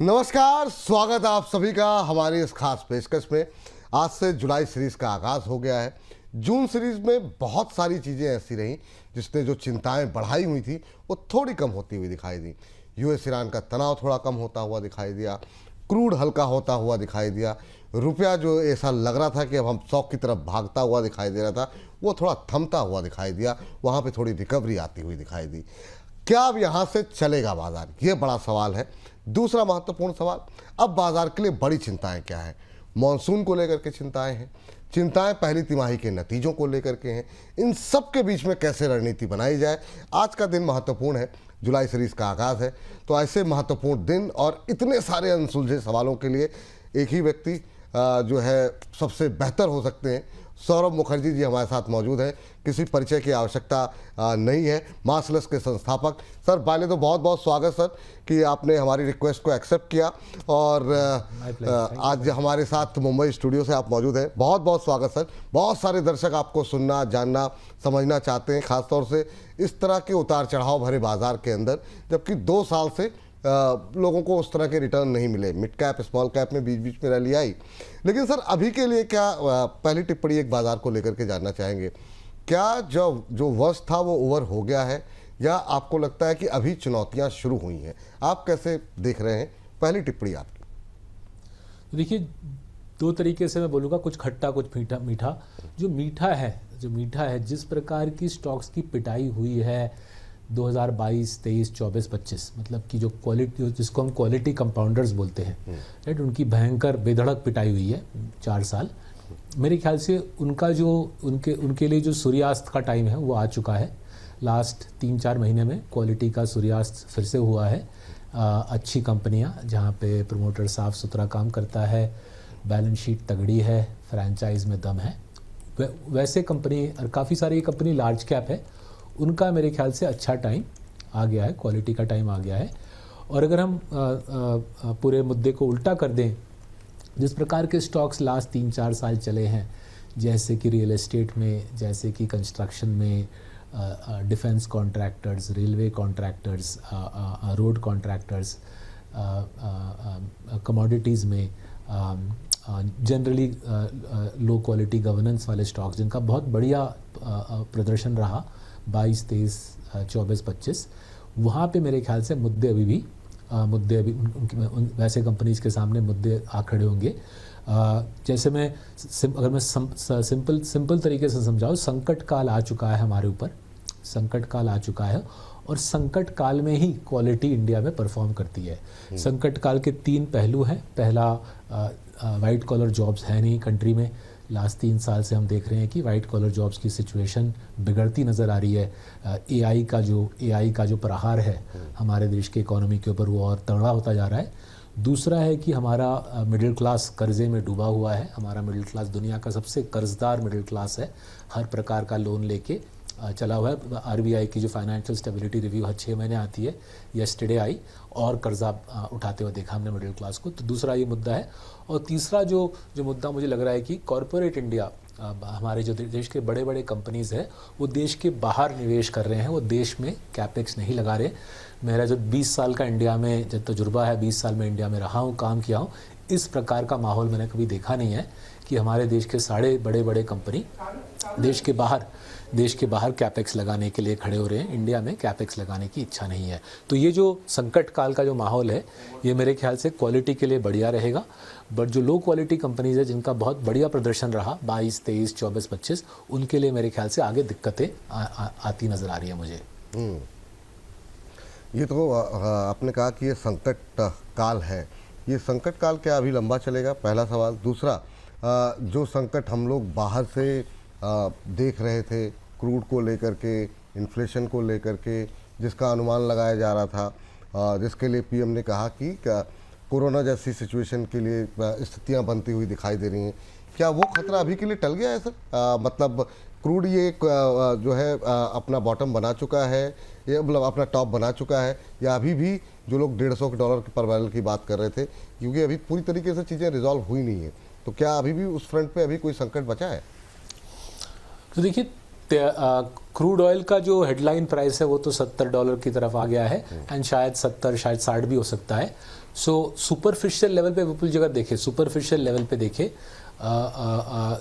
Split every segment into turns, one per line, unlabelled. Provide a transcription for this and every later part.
नमस्कार, स्वागत है आप सभी का हमारी इस खास पेशकश में। आज से जुलाई सीरीज का आगाज हो गया है। जून सीरीज में बहुत सारी चीज़ें ऐसी रहीं जिसने जो चिंताएं बढ़ाई हुई थी वो थोड़ी कम होती हुई दिखाई दी। यूएस ईरान का तनाव थोड़ा कम होता हुआ दिखाई दिया, क्रूड हल्का होता हुआ दिखाई दिया, रुपया जो ऐसा लग रहा था कि अब हम 100 की तरफ भागता हुआ दिखाई दे रहा था वो थोड़ा थमता हुआ दिखाई दिया, वहाँ पे थोड़ी रिकवरी आती हुई दिखाई दी। क्या अब यहाँ से चलेगा बाजार, ये बड़ा सवाल है। दूसरा महत्वपूर्ण सवाल, अब बाजार के लिए बड़ी चिंताएं क्या हैं? मॉनसून को लेकर के चिंताएं हैं, चिंताएं पहली तिमाही के नतीजों को लेकर के हैं। इन सब के बीच में कैसे रणनीति बनाई जाए, आज का दिन महत्वपूर्ण है। जुलाई सीरीज का आगाज़ है, तो ऐसे महत्वपूर्ण दिन और इतने सारे अनसुलझे सवालों के लिए एक ही व्यक्ति जो है सबसे बेहतर हो सकते हैं। सौरभ मुखर्जी जी हमारे साथ मौजूद हैं। किसी परिचय की आवश्यकता नहीं है, मार्सलस के संस्थापक। सर पहले तो बहुत बहुत स्वागत सर कि आपने हमारी रिक्वेस्ट को एक्सेप्ट किया और आज हमारे साथ मुंबई स्टूडियो से आप मौजूद हैं। बहुत बहुत स्वागत सर। बहुत सारे दर्शक आपको सुनना, जानना, समझना चाहते हैं, ख़ासतौर से इस तरह के उतार चढ़ाव भरे बाजार के अंदर, जबकि 2 साल से लोगों को उस तरह के रिटर्न नहीं मिले। मिड कैप स्मॉल कैप में बीच बीच में रैली आई, लेकिन सर अभी के लिए क्या पहली टिप्पणी एक बाजार को लेकर के जानना चाहेंगे, क्या जो वर्ष था वो ओवर हो गया है या आपको लगता है कि अभी चुनौतियां शुरू हुई हैं? आप कैसे देख रहे हैं? पहली टिप्पणी आपकी।
देखिए, 2 तरीके से मैं बोलूँगा, कुछ खट्टा कुछ मीठा। जो मीठा है जिस प्रकार की स्टॉक्स की पिटाई हुई है 2022, 23, 24, 25, मतलब कि जो क्वालिटी, जिसको हम क्वालिटी कंपाउंडर्स बोलते हैं, राइट, उनकी भयंकर बेधड़क पिटाई हुई है 4 साल। मेरे ख्याल से उनका जो उनके लिए जो सूर्यास्त का टाइम है वो आ चुका है। लास्ट 3-4 महीने में क्वालिटी का सूर्यास्त फिर से हुआ है। अच्छी कंपनियां जहां पे प्रमोटर साफ सुथरा काम करता है, बैलेंस शीट तगड़ी है, फ्रेंचाइज में दम है, वैसे कंपनी, और काफ़ी सारी कंपनी लार्ज कैप है, उनका मेरे ख्याल से अच्छा टाइम आ गया है, क्वालिटी का टाइम आ गया है। और अगर हम पूरे मुद्दे को उल्टा कर दें, जिस प्रकार के स्टॉक्स लास्ट 3-4 साल चले हैं, जैसे कि रियल एस्टेट में, जैसे कि कंस्ट्रक्शन में, defence contractors, railway contractors, road contractors, commodities में, जनरली लो क्वालिटी गवर्नेंस वाले स्टॉक्स जिनका बहुत बढ़िया प्रदर्शन रहा 22, 23, 24, 25, वहाँ पे मेरे ख्याल से मुद्दे अभी वैसे कंपनीज के सामने मुद्दे आ खड़े होंगे। जैसे अगर मैं सिंपल तरीके से समझाऊँ, संकट काल आ चुका है हमारे ऊपर, संकट काल आ चुका है, और संकट काल में ही क्वालिटी इंडिया में परफॉर्म करती है। संकट काल के 3 पहलू हैं। पहला, वाइट कॉलर जॉब्स है नहीं कंट्री में। लास्ट 3 साल से हम देख रहे हैं कि वाइट कॉलर जॉब्स की सिचुएशन बिगड़ती नज़र आ रही है। एआई का जो प्रहार है हमारे देश के इकोनॉमी के ऊपर, वो और तगड़ा होता जा रहा है। दूसरा है कि हमारा मिडिल क्लास कर्जे में डूबा हुआ है। हमारा मिडिल क्लास दुनिया का सबसे कर्जदार मिडिल क्लास है, हर प्रकार का लोन लेके चला हुआ है। आरबीआई की जो फाइनेंशियल स्टेबिलिटी रिव्यू हर 6 महीने आती है, यस्टरडे आई, और कर्जा उठाते हुए देखा हमने मिडिल क्लास को। तो दूसरा ये मुद्दा है। और तीसरा जो मुद्दा मुझे लग रहा है कि कॉरपोरेट इंडिया, हमारे जो देश के बड़े बड़े कंपनीज़ हैं वो देश के बाहर निवेश कर रहे हैं, वो देश में कैपेक्स नहीं लगा रहे। मेरा जो 20 साल का इंडिया में जब तजुर्बा है, 20 साल में इंडिया में रहा हूँ, काम किया हूँ, इस प्रकार का माहौल मैंने कभी देखा नहीं है कि हमारे देश के सारे बड़े कंपनी देश के बाहर कैपेक्स लगाने के लिए खड़े हो रहे हैं। इंडिया में कैपेक्स लगाने की इच्छा नहीं है। तो ये जो संकट काल का जो माहौल है, ये मेरे ख्याल से क्वालिटी के लिए बढ़िया रहेगा। बट जो लो क्वालिटी कंपनीज है जिनका बहुत बढ़िया प्रदर्शन रहा 22, 23, 24, 25, उनके लिए मेरे ख्याल से आगे दिक्कतें आती नज़र आ रही है मुझे।
ये तो आपने कहा कि ये संकट काल है, ये संकट काल क्या अभी लंबा चलेगा? पहला सवाल। दूसरा, जो संकट हम लोग बाहर से देख रहे थे, क्रूड को लेकर के, इन्फ्लेशन को लेकर के, जिसका अनुमान लगाया जा रहा था, जिसके लिए पीएम ने कहा कि कोरोना जैसी सिचुएशन के लिए स्थितियां बनती हुई दिखाई दे रही हैं, क्या वो खतरा अभी के लिए टल गया है सर? मतलब क्रूड ये जो है अपना बॉटम बना चुका है, ये मतलब अपना टॉप बना चुका है, या अभी भी जो लोग $150 पर बैरल की बात कर रहे थे, क्योंकि अभी पूरी तरीके से चीज़ें रिजॉल्व हुई नहीं है, तो क्या अभी भी उस फ्रंट पे अभी कोई संकट बचा है?
तो देखिए, क्रूड ऑयल का जो हेडलाइन प्राइस है वो तो $70 की तरफ आ गया है एंड शायद 70 शायद 60 भी हो सकता है। सो सुपरफिशियल लेवल पे विपुल जी अगर देखें, सुपरफिशियल लेवल पे देखें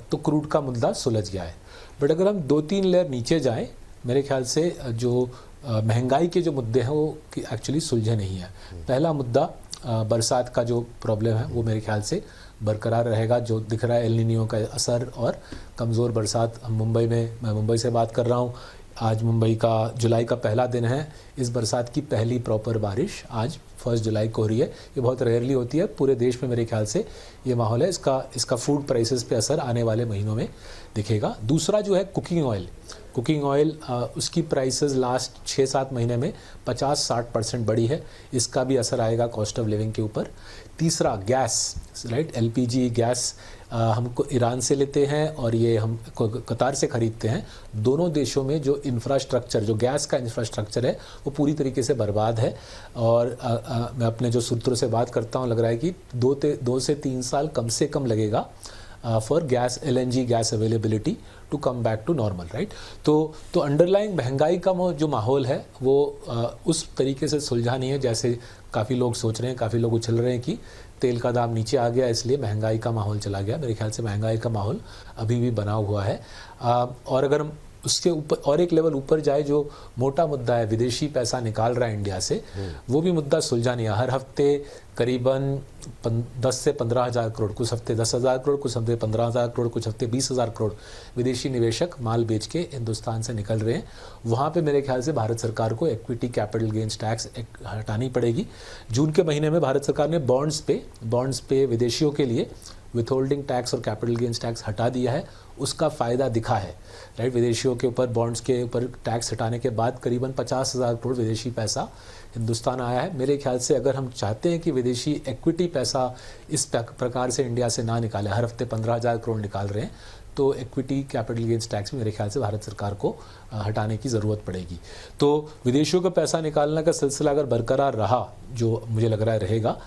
तो क्रूड का मुद्दा सुलझ गया है। बट अगर हम 2-3 लेयर नीचे जाएं, मेरे ख्याल से जो महंगाई के जो मुद्दे हैं वो एक्चुअली सुलझे नहीं है। पहला मुद्दा बरसात का जो प्रॉब्लम है वो मेरे ख्याल से बरकरार रहेगा। जो दिख रहा है एल नीनो का असर और कमज़ोर बरसात। हम मुंबई में, मैं मुंबई से बात कर रहा हूँ, आज मुंबई का जुलाई का पहला दिन है। इस बरसात की पहली प्रॉपर बारिश आज 1 जुलाई को हो रही है। ये बहुत रेयरली होती है, पूरे देश में मेरे ख्याल से ये माहौल है। इसका फूड प्राइसेस पे असर आने वाले महीनों में दिखेगा। दूसरा जो है कुकिंग ऑयल, उसकी प्राइसेस लास्ट 6-7 महीने में 50-60% बढ़ी है। इसका भी असर आएगा कॉस्ट ऑफ लिविंग के ऊपर। तीसरा गैस, राइट, एलपीजी गैस हमको ईरान से लेते हैं और ये हम कतार से ख़रीदते हैं। दोनों देशों में जो इंफ्रास्ट्रक्चर, जो गैस का इंफ्रास्ट्रक्चर है वो पूरी तरीके से बर्बाद है। और मैं अपने जो सूत्रों से बात करता हूँ, लग रहा है कि 2 से 3 साल कम से कम लगेगा for gas, LNG gas availability to come back to normal, right. तो अंडरलाइंग महंगाई का जो माहौल है वो उस तरीके से सुलझा नहीं है जैसे काफ़ी लोग सोच रहे हैं। काफ़ी लोग उछल रहे हैं कि तेल का दाम नीचे आ गया इसलिए महंगाई का माहौल चला गया। मेरे ख्याल से महंगाई का माहौल अभी भी बना हुआ है। और अगर हम उसके ऊपर और एक लेवल ऊपर जाए, जो मोटा मुद्दा है विदेशी पैसा निकाल रहा है इंडिया से, वो भी मुद्दा सुलझा नहीं है। हर हफ्ते करीबन 10 से 15 हज़ार करोड़, कुछ हफ्ते 10,000 करोड़, कुछ हफ्ते 15,000 करोड़, कुछ हफ्ते 20,000 करोड़ विदेशी निवेशक माल बेच के हिंदुस्तान से निकल रहे हैं। वहाँ पे मेरे ख्याल से भारत सरकार को इक्विटी कैपिटल गेन्स टैक्स हटानी पड़ेगी। जून के महीने में भारत सरकार ने बॉन्ड्स पे विदेशियों के लिए विथहोल्डिंग टैक्स और कैपिटल गेन्स टैक्स हटा दिया है। उसका फ़ायदा दिखा है, राइट। विदेशियों के ऊपर बॉन्ड्स के ऊपर टैक्स हटाने के बाद करीबन 50,000 करोड़ विदेशी पैसा हिंदुस्तान आया है। मेरे ख्याल से अगर हम चाहते हैं कि विदेशी इक्विटी पैसा इस प्रकार से इंडिया से ना निकाले, हर हफ्ते 15,000 करोड़ निकाल रहे हैं, तो इक्विटी कैपिटल गेन्स टैक्स में मेरे ख्याल से भारत सरकार को हटाने की ज़रूरत पड़ेगी। तो विदेशियों का पैसा निकालने का सिलसिला अगर बरकरार रहा, जो मुझे लग रहा है रहेगा,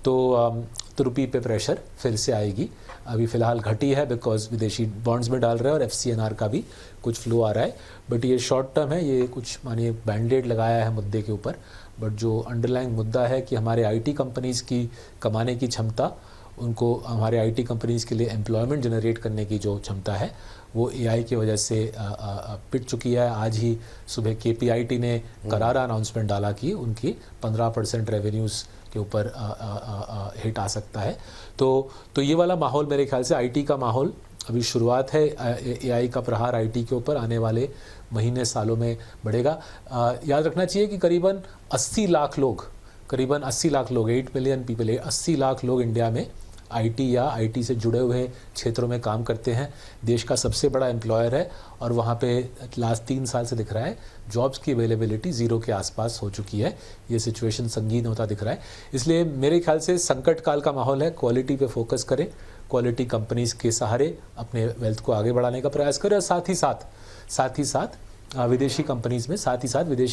तो रुपये पे प्रेशर फिर से आएगी। अभी फ़िलहाल घटी है बिकॉज विदेशी बॉन्ड्स में डाल रहे हैं और FCNR का भी कुछ फ्लो आ रहा है। बट ये शॉर्ट टर्म है, ये कुछ मानिए बैंडेड लगाया है मुद्दे के ऊपर। बट जो अंडरलाइंग मुद्दा है कि हमारे IT कंपनीज़ की कमाने की क्षमता, उनको हमारे IT कंपनीज़ के लिए एम्प्लॉयमेंट जनरेट करने की जो क्षमता है वो AI की वजह से पिट चुकी है। आज ही सुबह KPIT ने करारा अनाउंसमेंट डाला कि उनकी 15% रेवेन्यूज़ के ऊपर हिट आ सकता है। तो ये वाला माहौल मेरे ख्याल से IT का माहौल अभी शुरुआत है। AI का प्रहार IT के ऊपर आने वाले महीने सालों में बढ़ेगा। याद रखना चाहिए कि करीबन 80 लाख लोग 8 मिलियन पीपल, 80 लाख लोग इंडिया में IT या IT से जुड़े हुए क्षेत्रों में काम करते हैं। देश का सबसे बड़ा एम्प्लॉयर है और वहाँ पे लास्ट 3 साल से दिख रहा है जॉब्स की अवेलेबिलिटी 0 के आसपास हो चुकी है। ये सिचुएशन संगीन होता दिख रहा है। इसलिए मेरे ख्याल से संकट काल का माहौल है। क्वालिटी पे फोकस करें, क्वालिटी कंपनीज़ के सहारे अपने वेल्थ को आगे बढ़ाने का प्रयास करें और साथ ही साथ विदेशी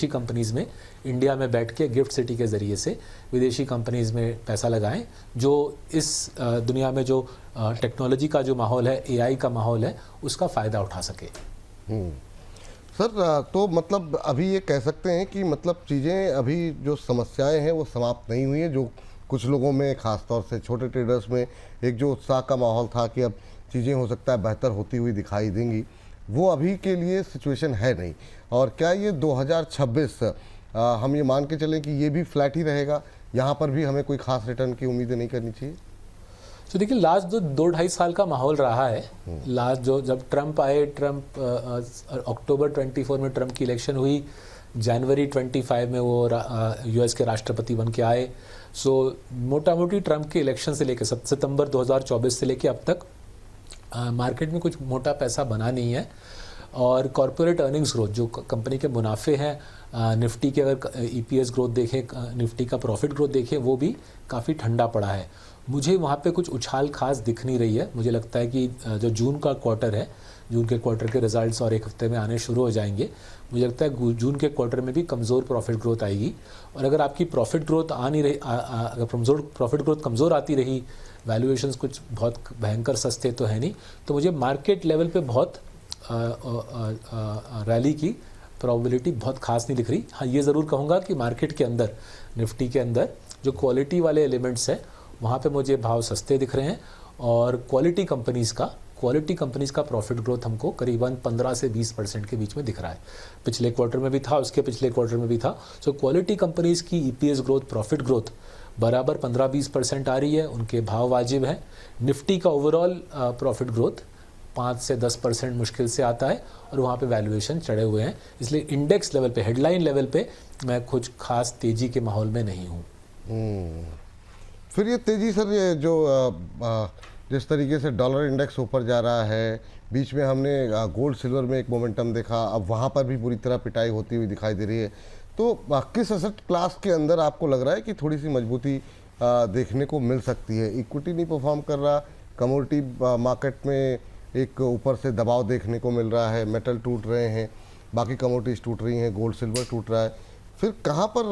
कंपनीज़ में इंडिया में बैठ के गिफ्ट सिटी के ज़रिए से विदेशी कंपनीज़ में पैसा लगाएं, जो इस दुनिया में जो टेक्नोलॉजी का जो माहौल है, AI का माहौल है, उसका फ़ायदा उठा सके।
सर, तो मतलब अभी ये कह सकते हैं कि मतलब चीज़ें अभी जो समस्याएं हैं वो समाप्त नहीं हुई हैं। जो कुछ लोगों में, ख़ासतौर से छोटे ट्रेडर्स में एक जो उत्साह का माहौल था कि अब चीज़ें हो सकता है बेहतर होती हुई दिखाई देंगी, वो अभी के लिए सिचुएशन है नहीं। और क्या ये 2026 हम ये मान के चलें कि ये भी फ्लैट ही रहेगा, यहाँ पर भी हमें कोई ख़ास रिटर्न की उम्मीदें नहीं करनी चाहिए?
तो देखिए, लास्ट 2-2.5 साल का माहौल रहा है। लास्ट जब ट्रंप आए, अक्टूबर 24 में ट्रंप की इलेक्शन हुई, जनवरी 25 में वो US के राष्ट्रपति बन के आए। सो मोटा मोटी ट्रंप के इलेक्शन से लेकर सितंबर 2024 से लेकर अब तक मार्केट में कुछ मोटा पैसा बना नहीं है। और कॉरपोरेट अर्निंग्स ग्रोथ, जो कंपनी के मुनाफे हैं, निफ्टी के अगर EPS ग्रोथ देखें, निफ्टी का प्रॉफिट ग्रोथ देखें, वो भी काफ़ी ठंडा पड़ा है। मुझे वहाँ पे कुछ उछाल खास दिख नहीं रही है। मुझे लगता है कि जो जून का क्वार्टर है, जून के क्वार्टर के रिजल्ट्स और एक हफ्ते में आने शुरू हो जाएंगे। मुझे लगता है जून के क्वार्टर में भी कमज़ोर प्रॉफिट ग्रोथ आएगी। और अगर आपकी प्रॉफिट ग्रोथ आ नहीं रही, अगर प्रॉफिट ग्रोथ कमज़ोर आती रही, वैल्यूएशंस कुछ बहुत भयंकर सस्ते तो है नहीं, तो मुझे मार्केट लेवल पे बहुत रैली की प्रोबेबिलिटी बहुत खास नहीं दिख रही। हाँ, ये ज़रूर कहूँगा कि मार्केट के अंदर, निफ्टी के अंदर जो क्वालिटी वाले एलिमेंट्स हैं वहाँ पे मुझे भाव सस्ते दिख रहे हैं, और क्वालिटी कंपनीज़ का प्रॉफिट ग्रोथ हमको करीबन 15 से 20% के बीच में दिख रहा है। पिछले क्वार्टर में भी था, उसके पिछले क्वार्टर में भी था। सो क्वालिटी कंपनीज़ की EPS ग्रोथ, प्रॉफिट ग्रोथ बराबर 15-20% आ रही है, उनके भाव वाजिब हैं। निफ्टी का ओवरऑल प्रॉफिट ग्रोथ 5 से 10% मुश्किल से आता है, और वहाँ पे वैल्यूएशन चढ़े हुए हैं। इसलिए इंडेक्स लेवल पे, हेडलाइन लेवल पे मैं कुछ खास तेज़ी के माहौल में नहीं हूँ।
फिर ये तेज़ी सर, ये जो जिस तरीके से डॉलर इंडेक्स ऊपर जा रहा है, बीच में हमने गोल्ड सिल्वर में एक मोमेंटम देखा, अब वहाँ पर भी पूरी तरह पिटाई होती हुई दिखाई दे रही है, तो किस एसेट क्लास के अंदर आपको लग रहा है कि थोड़ी सी मजबूती देखने को मिल सकती है? इक्विटी नहीं परफॉर्म कर रहा, कमोडिटी मार्केट में एक ऊपर से दबाव देखने को मिल रहा है, मेटल टूट रहे हैं, बाकी कमोडिटीज टूट रही हैं, गोल्ड सिल्वर टूट रहा है, फिर कहाँ पर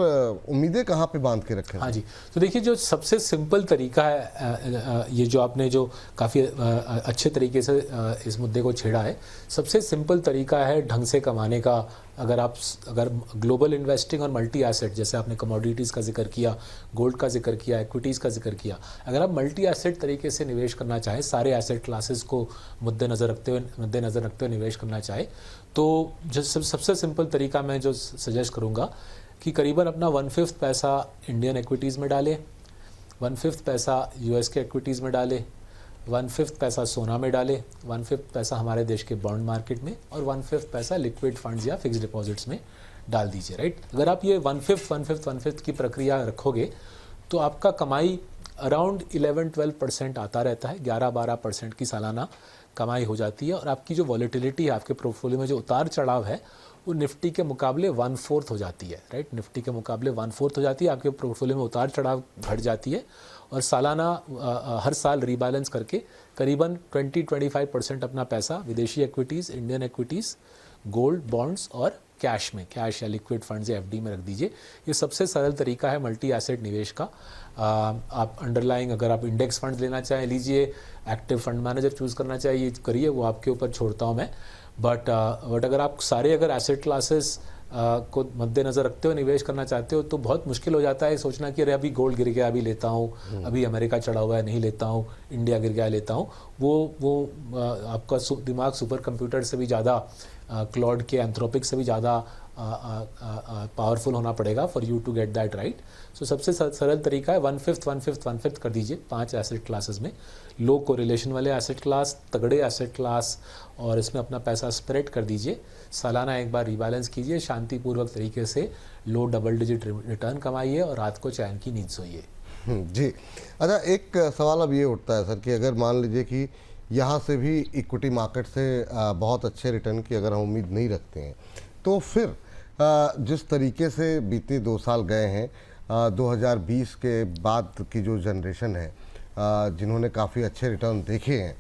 उम्मीदें कहाँ पे बांध के रखें?
हाँ जी, तो देखिए जो सबसे सिंपल तरीका है, ये जो आपने जो काफ़ी अच्छे तरीके से इस मुद्दे को छेड़ा है, सबसे सिंपल तरीका है ढंग से कमाने का। अगर ग्लोबल इन्वेस्टिंग और मल्टी एसेट, जैसे आपने कमोडिटीज़ का जिक्र किया, गोल्ड का जिक्र किया, इक्विटीज़ का जिक्र किया, अगर आप मल्टी एसेट तरीके से निवेश करना चाहें, सारे एसेट क्लासेस को मद्देनज़र रखते हुए निवेश करना चाहे, तो जो सबसे सिंपल तरीका मैं जो सजेस्ट करूँगा कि करीबन अपना 1/5 पैसा इंडियन इक्विटीज़ में डालें, 1/5 पैसा US के इक्विटीज़ में डालें, 1/5 पैसा सोना में डालें, 1/5 पैसा हमारे देश के बॉन्ड मार्केट में, और 1/5 पैसा लिक्विड फंड्स या फिक्स डिपॉजिट्स में डाल दीजिए, राइट। अगर आप ये 1/5 की प्रक्रिया रखोगे तो आपका कमाई अराउंड 11-12% आता रहता है, 11-12% की सालाना कमाई हो जाती है, और आपकी जो वॉलेटिलिटी है, आपके पोर्टफोलियो में जो उतार चढ़ाव है, वो निफ्टी के मुकाबले 1/4 हो जाती है, राइट। निफ्टी के मुकाबले 1/4 हो जाती है, आपके पोर्टफोलियो में उतार चढ़ाव घट जाती है, और सालाना हर साल रीबैलेंस करके करीबन 20-25% अपना पैसा विदेशी equities, Indian equities, gold, bonds और कैश या लिक्विड फंड्स या FD में रख दीजिए। ये सबसे सरल तरीका है मल्टी एसेट निवेश का। आप अंडरलाइंग, अगर आप इंडेक्स फंड्स लेना चाहें लीजिए, एक्टिव फंड मैनेजर चूज़ करना चाहिए करिए, वो आपके ऊपर छोड़ता हूँ मैं। बट अगर आप अगर एसेट क्लासेस को मद्देनज़र रखते हुए निवेश करना चाहते हो, तो बहुत मुश्किल हो जाता है सोचना कि अरे अभी गोल्ड गिर गया, अभी लेता हूँ, अभी अमेरिका चढ़ा हुआ है, नहीं लेता हूँ, इंडिया गिर गया, लेता हूँ। वो आपका दिमाग सुपर कंप्यूटर से भी ज़्यादा, क्लाउड के एंथ्रोपिक से भी ज़्यादा पावरफुल होना पड़ेगा for you to get that right. So सबसे सरल तरीका है 1/5 कर दीजिए 5 एसेट क्लासेस में, लो कोरिलेशन वाले एसेट क्लास, तगड़े एसेट क्लास, और इसमें अपना पैसा स्प्रेड कर दीजिए। सालाना एक बार रीबैलेंस कीजिए, शांतिपूर्वक तरीके से लो डबल डिजिट रिटर्न कमाइए, और रात को चैन की नींद सोइए।
जी। अच्छा, एक सवाल अब ये उठता है सर कि अगर मान लीजिए कि यहाँ से भी इक्विटी मार्केट से बहुत अच्छे रिटर्न की अगर हम उम्मीद नहीं रखते हैं, तो फिर जिस तरीके से बीते 2 साल गए हैं, 2020 के बाद की जो जनरेशन है जिन्होंने काफ़ी अच्छे रिटर्न देखे हैं,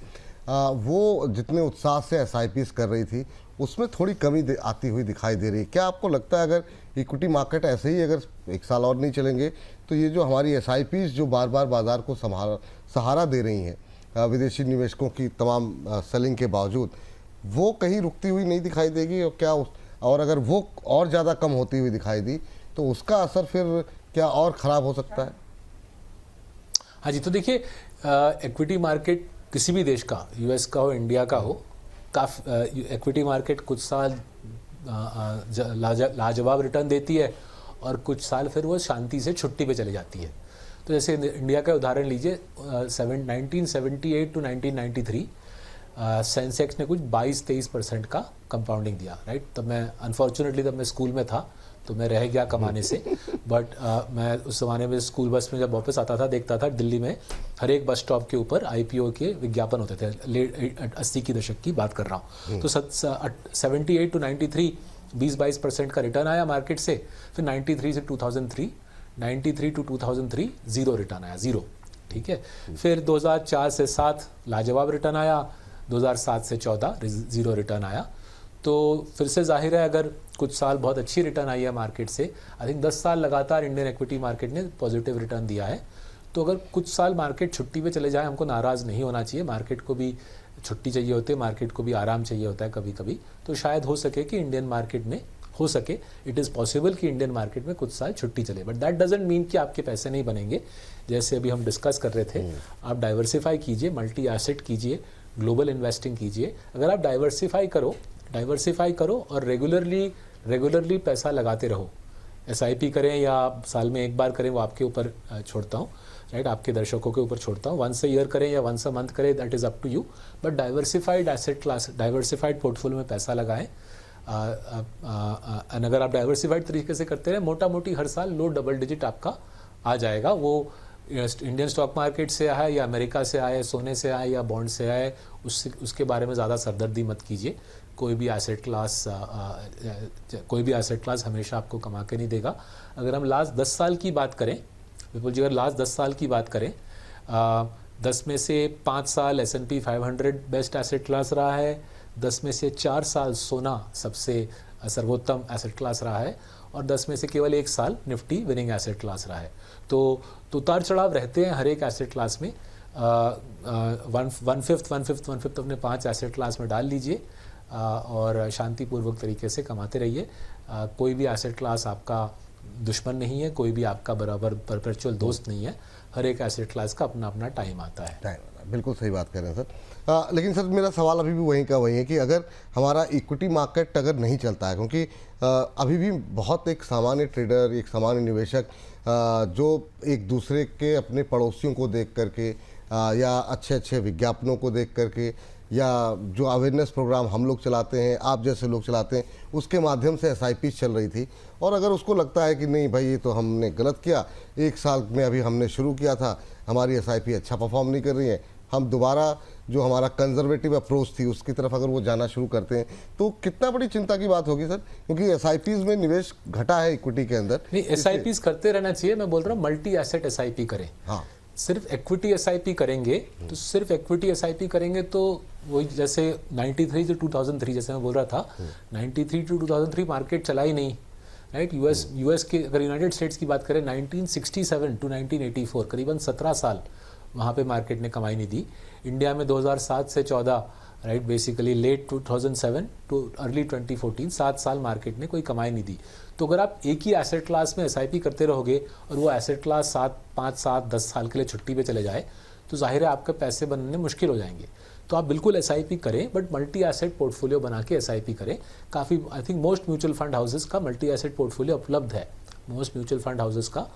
वो जितने उत्साह से SIPs कर रही थी उसमें थोड़ी कमी आती हुई दिखाई दे रही है। क्या आपको लगता है अगर इक्विटी मार्केट ऐसे ही अगर 1 साल और नहीं चलेंगे तो ये जो हमारी SIPs जो बार बार बाज़ार को सहारा दे रही हैं विदेशी निवेशकों की तमाम सेलिंग के बावजूद, वो कहीं रुकती हुई नहीं दिखाई देगी? और अगर वो और ज़्यादा कम होती हुई दिखाई दी तो उसका असर फिर क्या और ख़राब हो सकता है?
हाँ जी, तो देखिए इक्विटी मार्केट किसी भी देश का, US का हो, इंडिया का हो, इक्विटी मार्केट कुछ साल लाजवाब रिटर्न देती है, और कुछ साल फिर वो शांति से छुट्टी पे चली जाती है। तो जैसे इंडिया का उदाहरण लीजिए, 1978 टू 1993 सेंसेक्स ने कुछ 22-23% का कंपाउंडिंग दिया, राइट। तब मैं अनफॉर्चुनेटली तब मैं स्कूल में था, तो मैं रह गया कमाने से, बट मैं उस ज़माने में स्कूल बस में जब वापस आता था, देखता था दिल्ली में हर एक बस स्टॉप के ऊपर IPO के विज्ञापन होते थे। लेट 80 की दशक की बात कर रहा हूँ। तो 78 टू 93 20-22% का रिटर्न आया मार्केट से। फिर 93 से 2003, 93 टू 2003 ज़ीरो रिटर्न आया, ज़ीरो, ठीक है। फिर 2004 से 7 लाजवाब रिटर्न आया, 2007 से 14 ज़ीरो रिटर्न आया। तो फिर से जाहिर है अगर कुछ साल बहुत अच्छी रिटर्न आई है मार्केट से, आई थिंक 10 साल लगातार इंडियन इक्विटी मार्केट ने पॉजिटिव रिटर्न दिया है। तो अगर कुछ साल मार्केट छुट्टी पे चले जाए, हमको नाराज़ नहीं होना चाहिए, मार्केट को भी छुट्टी चाहिए होती है, मार्केट को भी आराम चाहिए होता है कभी कभी, तो शायद हो सके कि इंडियन मार्केट में हो सके, इट इज़ पॉसिबल कि इंडियन मार्केट में कुछ साल छुट्टी चले, बट दैट डजंट मीन कि आपके पैसे नहीं बनेंगे। जैसे अभी हम डिस्कस कर रहे थे, आप डाइवर्सिफाई कीजिए, मल्टी एसेट कीजिए, ग्लोबल इन्वेस्टिंग कीजिए। अगर आप डाइवर्सिफाई करो और रेगुलरली पैसा लगाते रहो, SIP करें या आप साल में एक बार करें, वो आपके ऊपर छोड़ता हूँ, राइट, आपके दर्शकों के ऊपर छोड़ता हूँ। वंस अ ईयर करें या वंस अ मंथ करें, that is up to you, but diversified asset class, diversified portfolio में पैसा लगाएं। अगर आप डाइवर्सिफाइड तरीके से करते रहे, मोटा मोटी हर साल लो डबल डिजिट आपका आ जाएगा। वो इंडियन स्टॉक मार्केट से आए या अमेरिका से आए, सोने से आए या बॉन्ड से आए, उसके बारे में ज़्यादा सरदर्दी मत कीजिए। कोई भी एसेट क्लास हमेशा आपको कमा के नहीं देगा। अगर हम लास्ट 10 साल की बात करें, विपुल जी, अगर लास्ट 10 साल की बात करें, 10 में से 5 साल S&P 500 बेस्ट एसेट क्लास रहा है, 10 में से 4 साल सोना सबसे सर्वोत्तम एसेट क्लास रहा है, और 10 में से केवल 1 साल निफ्टी विनिंग एसेट क्लास रहा है। तो उतार चढ़ाव रहते हैं हर एक एसेट क्लास में। 1/5 अपने 5 एसेट क्लास में डाल लीजिए और शांतिपूर्वक तरीके से कमाते रहिए। कोई भी एसेट क्लास आपका दुश्मन नहीं है, कोई भी आपका बराबर परपेचुअल दोस्त नहीं है। हर एक एसेट क्लास का अपना अपना टाइम आता है।
बिल्कुल सही बात कह रहे हैं सर। लेकिन सर मेरा सवाल अभी भी वही है कि अगर हमारा इक्विटी मार्केट अगर नहीं चलता है, क्योंकि अभी भी बहुत एक सामान्य ट्रेडर, एक सामान्य निवेशक जो एक दूसरे के अपने पड़ोसियों को देख करके या अच्छे अच्छे विज्ञापनों को देख करके, या जो अवेयरनेस प्रोग्राम हम लोग चलाते हैं, आप जैसे लोग चलाते हैं, उसके माध्यम से SIP चल रही थी, और अगर उसको लगता है कि नहीं भाई ये तो हमने गलत किया, 1 साल में अभी हमने शुरू किया था, हमारी SIP अच्छा परफॉर्म नहीं कर रही है, हम दोबारा जो हमारा कंजर्वेटिव अप्रोच थी उसकी तरफ अगर वो जाना शुरू करते हैं, तो कितना बड़ी चिंता की बात होगी सर, क्योंकि SIPs में निवेश घटा है इक्विटी के अंदर।
नहीं, SIPs करते रहना चाहिए। मैं बोल रहा हूँ मल्टी एसेट SIP करें।
हाँ,
सिर्फ इक्विटी SIP करेंगे तो सिर्फ इक्विटी SIP करेंगे तो वही जैसे 93 से 2003, जैसे मैं बोल रहा था, 93 to 2003 मार्केट चला ही नहीं, राइट। यूएस के अगर यूनाइटेड स्टेट्स की बात करें, 1967 to 1984 करीबन 17 साल वहाँ पे मार्केट ने कमाई नहीं दी। इंडिया में 2007 से 14, right, basically let 2007 too early 2014, 7 साल मार्केट ने कोई कमाई नहीं दी। तो अगर आप एक ही एसेट क्लास में SIP करते रहोगे और वो एसेट क्लास 5, 7, 10 साल के लिए छुट्टी पे चले जाए, तो जाहिर है आपके पैसे बनने मुश्किल हो जाएंगे। तो आप बिल्कुल SIP करें, बट मल्टी एसेट पोर्टफोलियो बना के SIP करें। काफ़ी, I think most mutual fund houses का मल्टी एसेट पोर्टफोलियो उपलब्ध है। मोस्ट म्यूचुअल फंड हाउसेस का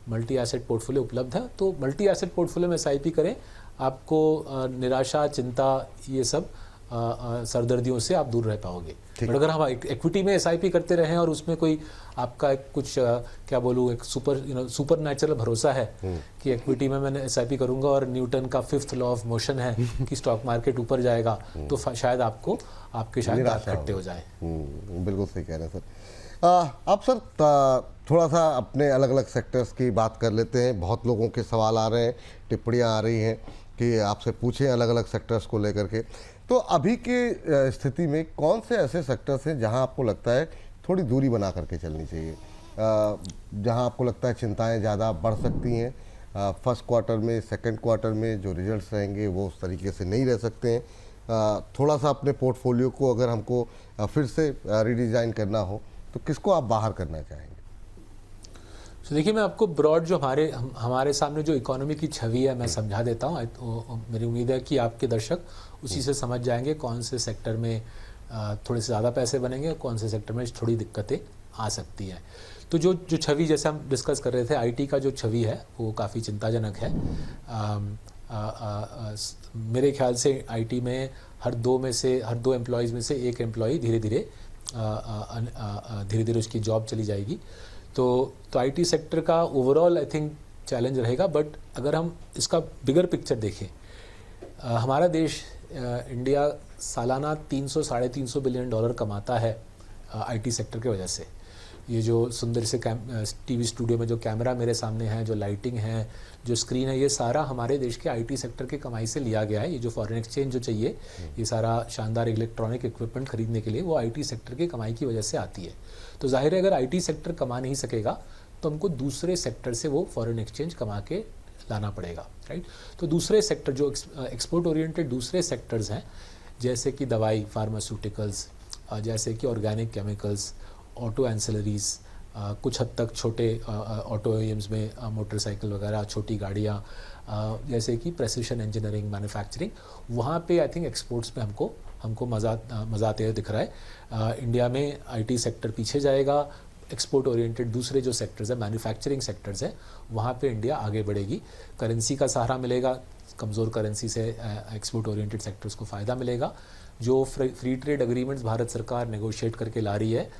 मल्टी एसेट पोर्टफोलियो उपलब्ध है। तो मल्टी एसेट पोर्टफोलियो में SIP करें, आपको निराशा, चिंता, ये सब सरदर्दियों से आप दूर रह पाओगे। बट अगर हम इक्विटी में SIP करते रहें और उसमें कोई आपका कुछ क्या बोलूँ, एक सुपर नेचुरल भरोसा है कि इक्विटी में मैंने SIP करूंगा और न्यूटन का 5th लॉ ऑफ मोशन है कि स्टॉक मार्केट ऊपर जाएगा, तो शायद आपके शायद खट्टे हो जाए।
बिल्कुल सही कह रहे हैं सर। अब सर थोड़ा सा अपने अलग अलग सेक्टर्स की बात कर लेते हैं। बहुत लोगों के सवाल आ रहे हैं, टिप्पणियाँ आ रही हैं कि आपसे पूछें अलग अलग सेक्टर्स को लेकर के। तो अभी के स्थिति में कौन से ऐसे सेक्टर्स हैं जहां आपको लगता है थोड़ी दूरी बना करके चलनी चाहिए, जहां आपको लगता है चिंताएं ज़्यादा बढ़ सकती हैं? फर्स्ट क्वार्टर में, सेकंड क्वार्टर में जो रिजल्ट्स रहेंगे वो उस तरीके से नहीं रह सकते हैं। थोड़ा सा अपने पोर्टफोलियो को अगर हमको फिर से रिडिज़ाइन करना हो तो किसको आप बाहर करना चाहेंगे?
तो देखिए, मैं आपको ब्रॉड जो हमारे सामने जो इकोनॉमी की छवि है मैं समझा देता हूँ। मेरी उम्मीद है कि आपके दर्शक उसी से समझ जाएंगे कौन से सेक्टर में थोड़े से ज़्यादा पैसे बनेंगे, कौन से सेक्टर में थोड़ी दिक्कतें आ सकती हैं। तो जो छवि जैसे हम डिस्कस कर रहे थे, IT का जो छवि है वो काफ़ी चिंताजनक है। मेरे ख्याल से IT में हर दो एम्प्लॉयज़ में से एक एम्प्लॉय धीरे धीरे उसकी जॉब चली जाएगी। तो IT सेक्टर का ओवरऑल आई थिंक चैलेंज रहेगा। बट अगर हम इसका बिगर पिक्चर देखें, हमारा देश इंडिया सालाना 300-350 बिलियन डॉलर कमाता है IT सेक्टर की वजह से। ये जो सुंदर से TV स्टूडियो में जो कैमरा मेरे सामने है, जो लाइटिंग है, जो स्क्रीन है, ये सारा हमारे देश के IT सेक्टर की कमाई से लिया गया है। ये जो फॉरेन एक्सचेंज जो चाहिए, ये सारा शानदार इलेक्ट्रॉनिक इक्विपमेंट खरीदने के लिए वो IT सेक्टर की कमाई की वजह से आती है। तो जाहिर है अगर IT सेक्टर कमा नहीं सकेगा तो हमको दूसरे सेक्टर से वो फॉरेन एक्सचेंज कमा के लाना पड़ेगा, राइट। तो दूसरे सेक्टर जो एक्सपोर्ट ओरिएंटेड दूसरे सेक्टर्स हैं, जैसे कि दवाई, फार्मास्यूटिकल्स, जैसे कि ऑर्गेनिक केमिकल्स, ऑटो एंसिलरीज, कुछ हद तक छोटे ऑटो एम्स में मोटरसाइकिल वगैरह, छोटी गाड़ियाँ, जैसे कि प्रेसिशन इंजीनियरिंग, मैन्युफैक्चरिंग, वहाँ पे आई थिंक एक्सपोर्ट्स पे हमको मज़ा आते हुए दिख रहा है। इंडिया में आईटी सेक्टर पीछे जाएगा, एक्सपोर्ट ओरिएंटेड दूसरे जो सेक्टर्स है, मैन्युफैक्चरिंग सेक्टर्स है, वहाँ पे इंडिया आगे बढ़ेगी। करेंसी का सहारा मिलेगा, कमज़ोर करेंसी से एक्सपोर्ट ओरिएंटेड सेक्टर्स को फ़ायदा मिलेगा। जो फ्री ट्रेड एग्रीमेंट्स भारत सरकार नेगोशिएट करके ला रही है,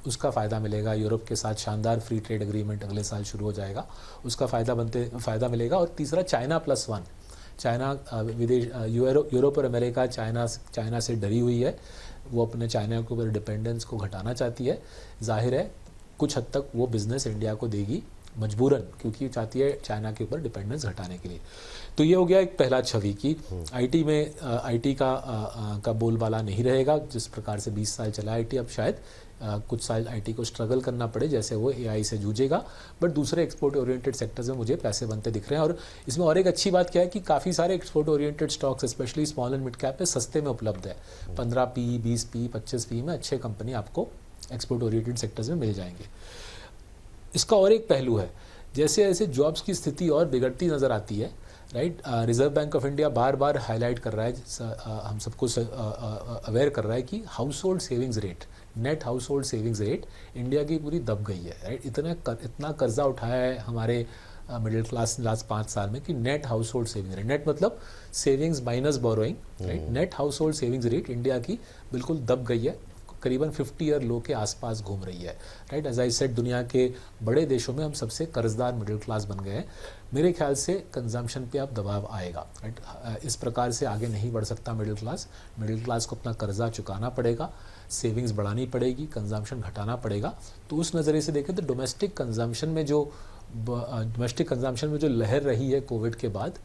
उसका फ़ायदा मिलेगा। यूरोप के साथ शानदार फ्री ट्रेड एग्रीमेंट अगले साल शुरू हो जाएगा, उसका फ़ायदा मिलेगा। और तीसरा, China+1, चाइना विदेश यूरोप और अमेरिका चाइना से डरी हुई है, वो अपने चाइना के ऊपर डिपेंडेंस को घटाना चाहती है। जाहिर है कुछ हद तक वो बिज़नेस इंडिया को देगी मजबूरन, क्योंकि चाहती है चाइना के ऊपर डिपेंडेंस घटाने के लिए। तो ये हो गया एक पहला छवि कि आईटी में आईटी का बोलबाला नहीं रहेगा। जिस प्रकार से 20 साल चला आईटी, अब शायद कुछ साल आईटी को स्ट्रगल करना पड़े, जैसे वो एआई से जूझेगा। बट दूसरे एक्सपोर्ट ओरिएंटेड सेक्टर्स में मुझे पैसे बनते दिख रहे हैं। और इसमें और एक अच्छी बात क्या है कि काफ़ी सारे export oriented stocks, specially small and mid cap पे सस्ते में उपलब्ध है। 15 पी, 20 पी, 25 पी में अच्छे कंपनी आपको एक्सपोर्ट ओरिएंटेड सेक्टर्स में मिल जाएंगे। इसका और एक पहलू है, जैसे जैसे जॉब्स की स्थिति और बिगड़ती नज़र आती है, right. Reserve bank of India bar bar highlight कर रहा है, हम सबको अवेयर कर रहा है कि house hold savings rate, net household savings rate India की पूरी दब गई है, राइट। इतना कर्जा उठाया है हमारे मिडिल क्लास लास्ट 5 साल में कि net household savings rate, net मतलब savings minus borrowing, right, net household savings rate India की बिल्कुल दब गई है, करीबन 50 ईयर लो के आसपास घूम रही है, राइट। एज आई सेड, दुनिया के बड़े देशों में हम सबसे कर्जदार मिडिल क्लास बन गए हैं। मेरे ख्याल से कंजम्पशन पे अब दबाव आएगा, राइट। इस प्रकार से आगे नहीं बढ़ सकता मिडिल क्लास को अपना कर्जा चुकाना पड़ेगा, सेविंग्स बढ़ानी पड़ेगी, कंजम्पशन घटाना पड़ेगा। तो उस नज़रिए से देखें तो डोमेस्टिक कंजम्पशन में जो लहर रही है कोविड के बाद,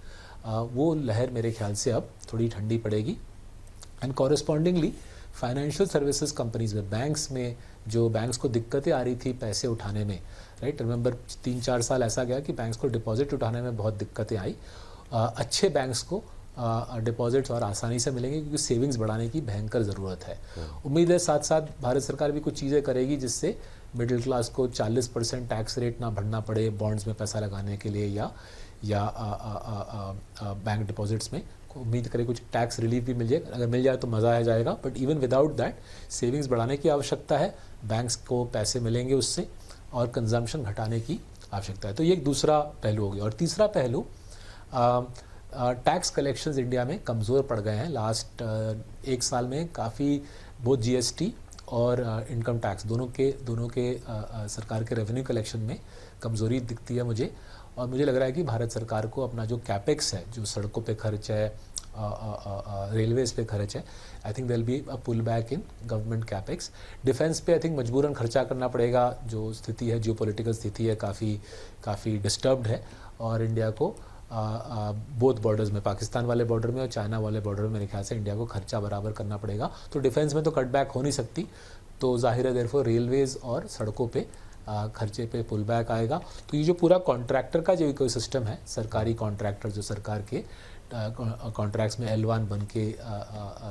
वो लहर मेरे ख्याल से अब थोड़ी ठंडी पड़ेगी। And correspondingly financial services companies में, बैंक्स को दिक्कतें आ रही थी पैसे उठाने में, राइट। रिमेंबर 3-4 साल ऐसा गया कि बैंक्स को डिपॉजिट उठाने में बहुत दिक्कतें आई। अच्छे बैंक्स को डिपॉजिट्स और आसानी से मिलेंगे, क्योंकि सेविंग्स बढ़ाने की भयंकर ज़रूरत है। उम्मीद है साथ साथ भारत सरकार भी कुछ चीज़ें करेगी जिससे मिडिल क्लास को 40% टैक्स रेट ना भरना पड़े बॉन्ड्स में पैसा लगाने के लिए, या बैंक डिपॉजिट्स में। उम्मीद करें कुछ टैक्स रिलीफ भी मिल जाए, अगर मिल जाए तो मज़ा आ जाएगा। But even without that savings बढ़ाने की आवश्यकता है, बैंक्स को पैसे मिलेंगे उससे, और कंजम्पशन घटाने की आवश्यकता है। तो ये एक दूसरा पहलू हो गया। और तीसरा पहलू, टैक्स कलेक्शंस इंडिया में कमज़ोर पड़ गए हैं लास्ट 1 साल में। काफ़ी बहुत जीएसटी और इनकम टैक्स दोनों के सरकार के रेवेन्यू कलेक्शन में कमज़ोरी दिखती है मुझे। और मुझे लग रहा है कि भारत सरकार को अपना जो कैपेक्स है, जो सड़कों पे खर्च है, रेलवेज़ पे खर्च है, I think there will be a pull back in government capex. Defence पे आई थिंक मजबूरन खर्चा करना पड़ेगा। जो स्थिति है, जियोपॉलिटिकल स्थिति है, काफ़ी डिस्टर्ब्ड है। और इंडिया को बोथ बॉर्डर्स में, पाकिस्तान वाले बॉर्डर में और चाइना वाले बॉर्डर में, मेरे ख्याल से इंडिया को खर्चा बराबर करना पड़ेगा। तो डिफेंस में तो कटबैक हो नहीं सकती, तो जाहिर है देयरफॉर रेलवेज़ और सड़कों पे खर्चे पे पुल बैक आएगा। तो ये जो पूरा कॉन्ट्रैक्टर का जो इकोसिस्टम है, सरकारी कॉन्ट्रैक्टर जो सरकार के कॉन्ट्रैक्ट्स में L1 बन के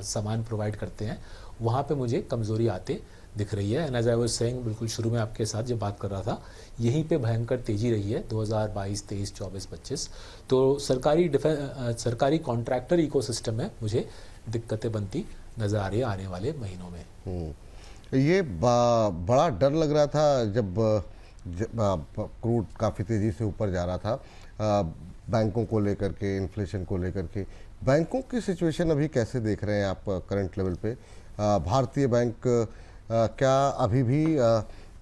सामान प्रोवाइड करते हैं, वहाँ पे मुझे कमज़ोरी आते दिख रही है। And as I was saying, बिल्कुल शुरू में आपके साथ जब बात कर रहा था, यहीं पे भयंकर तेज़ी रही है 2022, 23, 24, 25। तो सरकारी कॉन्ट्रैक्टर इकोसिस्टम में मुझे दिक्कतें बनती नज़र आ रही है आने वाले महीनों में।
ये बड़ा डर लग रहा था जब क्रूड काफ़ी तेज़ी से ऊपर जा रहा था, बैंकों को लेकर के, इन्फ्लेशन को लेकर के। बैंकों की सिचुएशन अभी कैसे देख रहे हैं आप करंट लेवल पे? भारतीय बैंक क्या अभी भी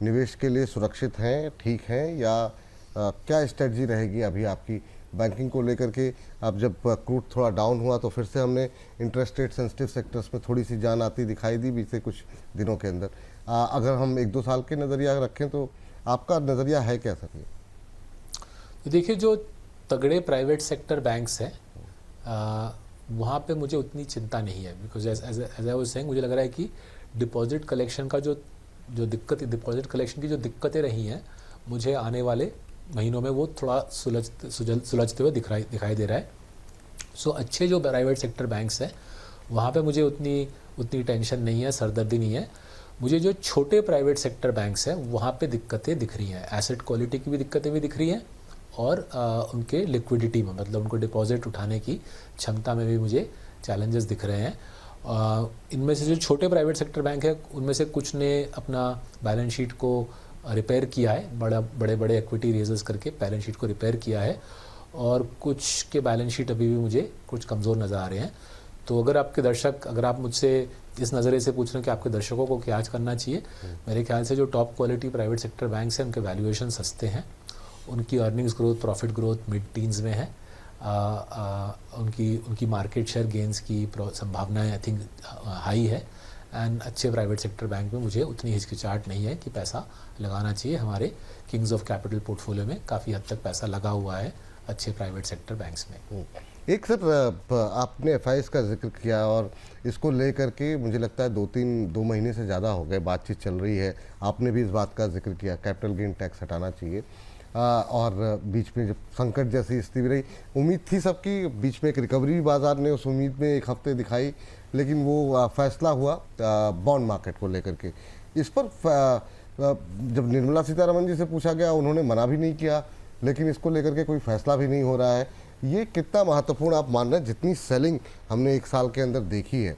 निवेश के लिए सुरक्षित हैं, ठीक हैं, या क्या स्ट्रेटजी रहेगी अभी आपकी बैंकिंग को लेकर के? अब जब क्रूड थोड़ा डाउन हुआ तो फिर से हमने इंटरेस्ट रेट सेंसिटिव सेक्टर्स में थोड़ी सी जान आती दिखाई दी बीते कुछ दिनों के अंदर। अगर हम 1-2 साल के नज़रिया रखें तो आपका नज़रिया है क्या सर?
तो देखिए, जो तगड़े प्राइवेट सेक्टर बैंक्स हैं, वहाँ पे मुझे उतनी चिंता नहीं है, because as I was saying, मुझे लग रहा है कि डिपॉजिट कलेक्शन की जो दिक्कतें रही हैं, मुझे आने वाले महीनों में वो थोड़ा सुलझते हुए दिखाई दे रहा है। सो अच्छे जो प्राइवेट सेक्टर बैंक्स हैं वहाँ पे मुझे उतनी टेंशन नहीं है, सरदर्दी नहीं है। मुझे जो छोटे प्राइवेट सेक्टर बैंक्स हैं वहाँ पे दिक्कतें दिख रही हैं, एसेट क्वालिटी की भी दिक्कतें भी दिख रही हैं और उनके लिक्विडिटी में, मतलब उनको डिपॉजिट उठाने की क्षमता में भी मुझे चैलेंजेस दिख रहे हैं। इनमें से जो छोटे प्राइवेट सेक्टर बैंक है उनमें से कुछ ने अपना बैलेंस शीट को रिपेयर किया है, बड़े बड़े एक्विटी रेजर्स करके बैलेंस शीट को रिपेयर किया है, और कुछ के बैलेंस शीट अभी भी मुझे कुछ कमज़ोर नज़र आ रहे हैं। तो अगर आप मुझसे इस नज़रिए से पूछ रहे हैं कि आपके दर्शकों को क्या करना चाहिए, मेरे ख्याल से जो top quality private sector banks हैं उनके वैल्यूएशन सस्ते हैं, उनकी earnings growth, profit growth mid teens में है, उनकी मार्केट शेयर गेंस की संभावनाएं आई थिंक हाई है, एंड अच्छे प्राइवेट सेक्टर बैंक में मुझे उतनी हिचकिचाहट नहीं है कि पैसा लगाना चाहिए। हमारे किंग्स ऑफ कैपिटल पोर्टफोलियो में काफ़ी हद तक पैसा लगा हुआ है अच्छे प्राइवेट सेक्टर बैंक्स में।
एक सर, आपने एफआईएस का जिक्र किया और इसको लेकर के मुझे लगता है 2 महीने से ज़्यादा हो गए बातचीत चल रही है। आपने भी इस बात का जिक्र किया कैपिटल गेन टैक्स हटाना चाहिए, और बीच में जब संकट जैसी स्थिति भी रही, उम्मीद थी सबकी, बीच में एक रिकवरी भी बाजार ने उस उम्मीद में एक हफ्ते दिखाई, लेकिन वो फैसला हुआ बॉन्ड मार्केट को लेकर के। इस पर जब निर्मला सीतारमण जी से पूछा गया उन्होंने मना भी नहीं किया, लेकिन इसको लेकर के कोई फैसला भी नहीं हो रहा है। ये कितना महत्वपूर्ण आप मान रहे हैं? जितनी सेलिंग हमने एक साल के अंदर देखी है,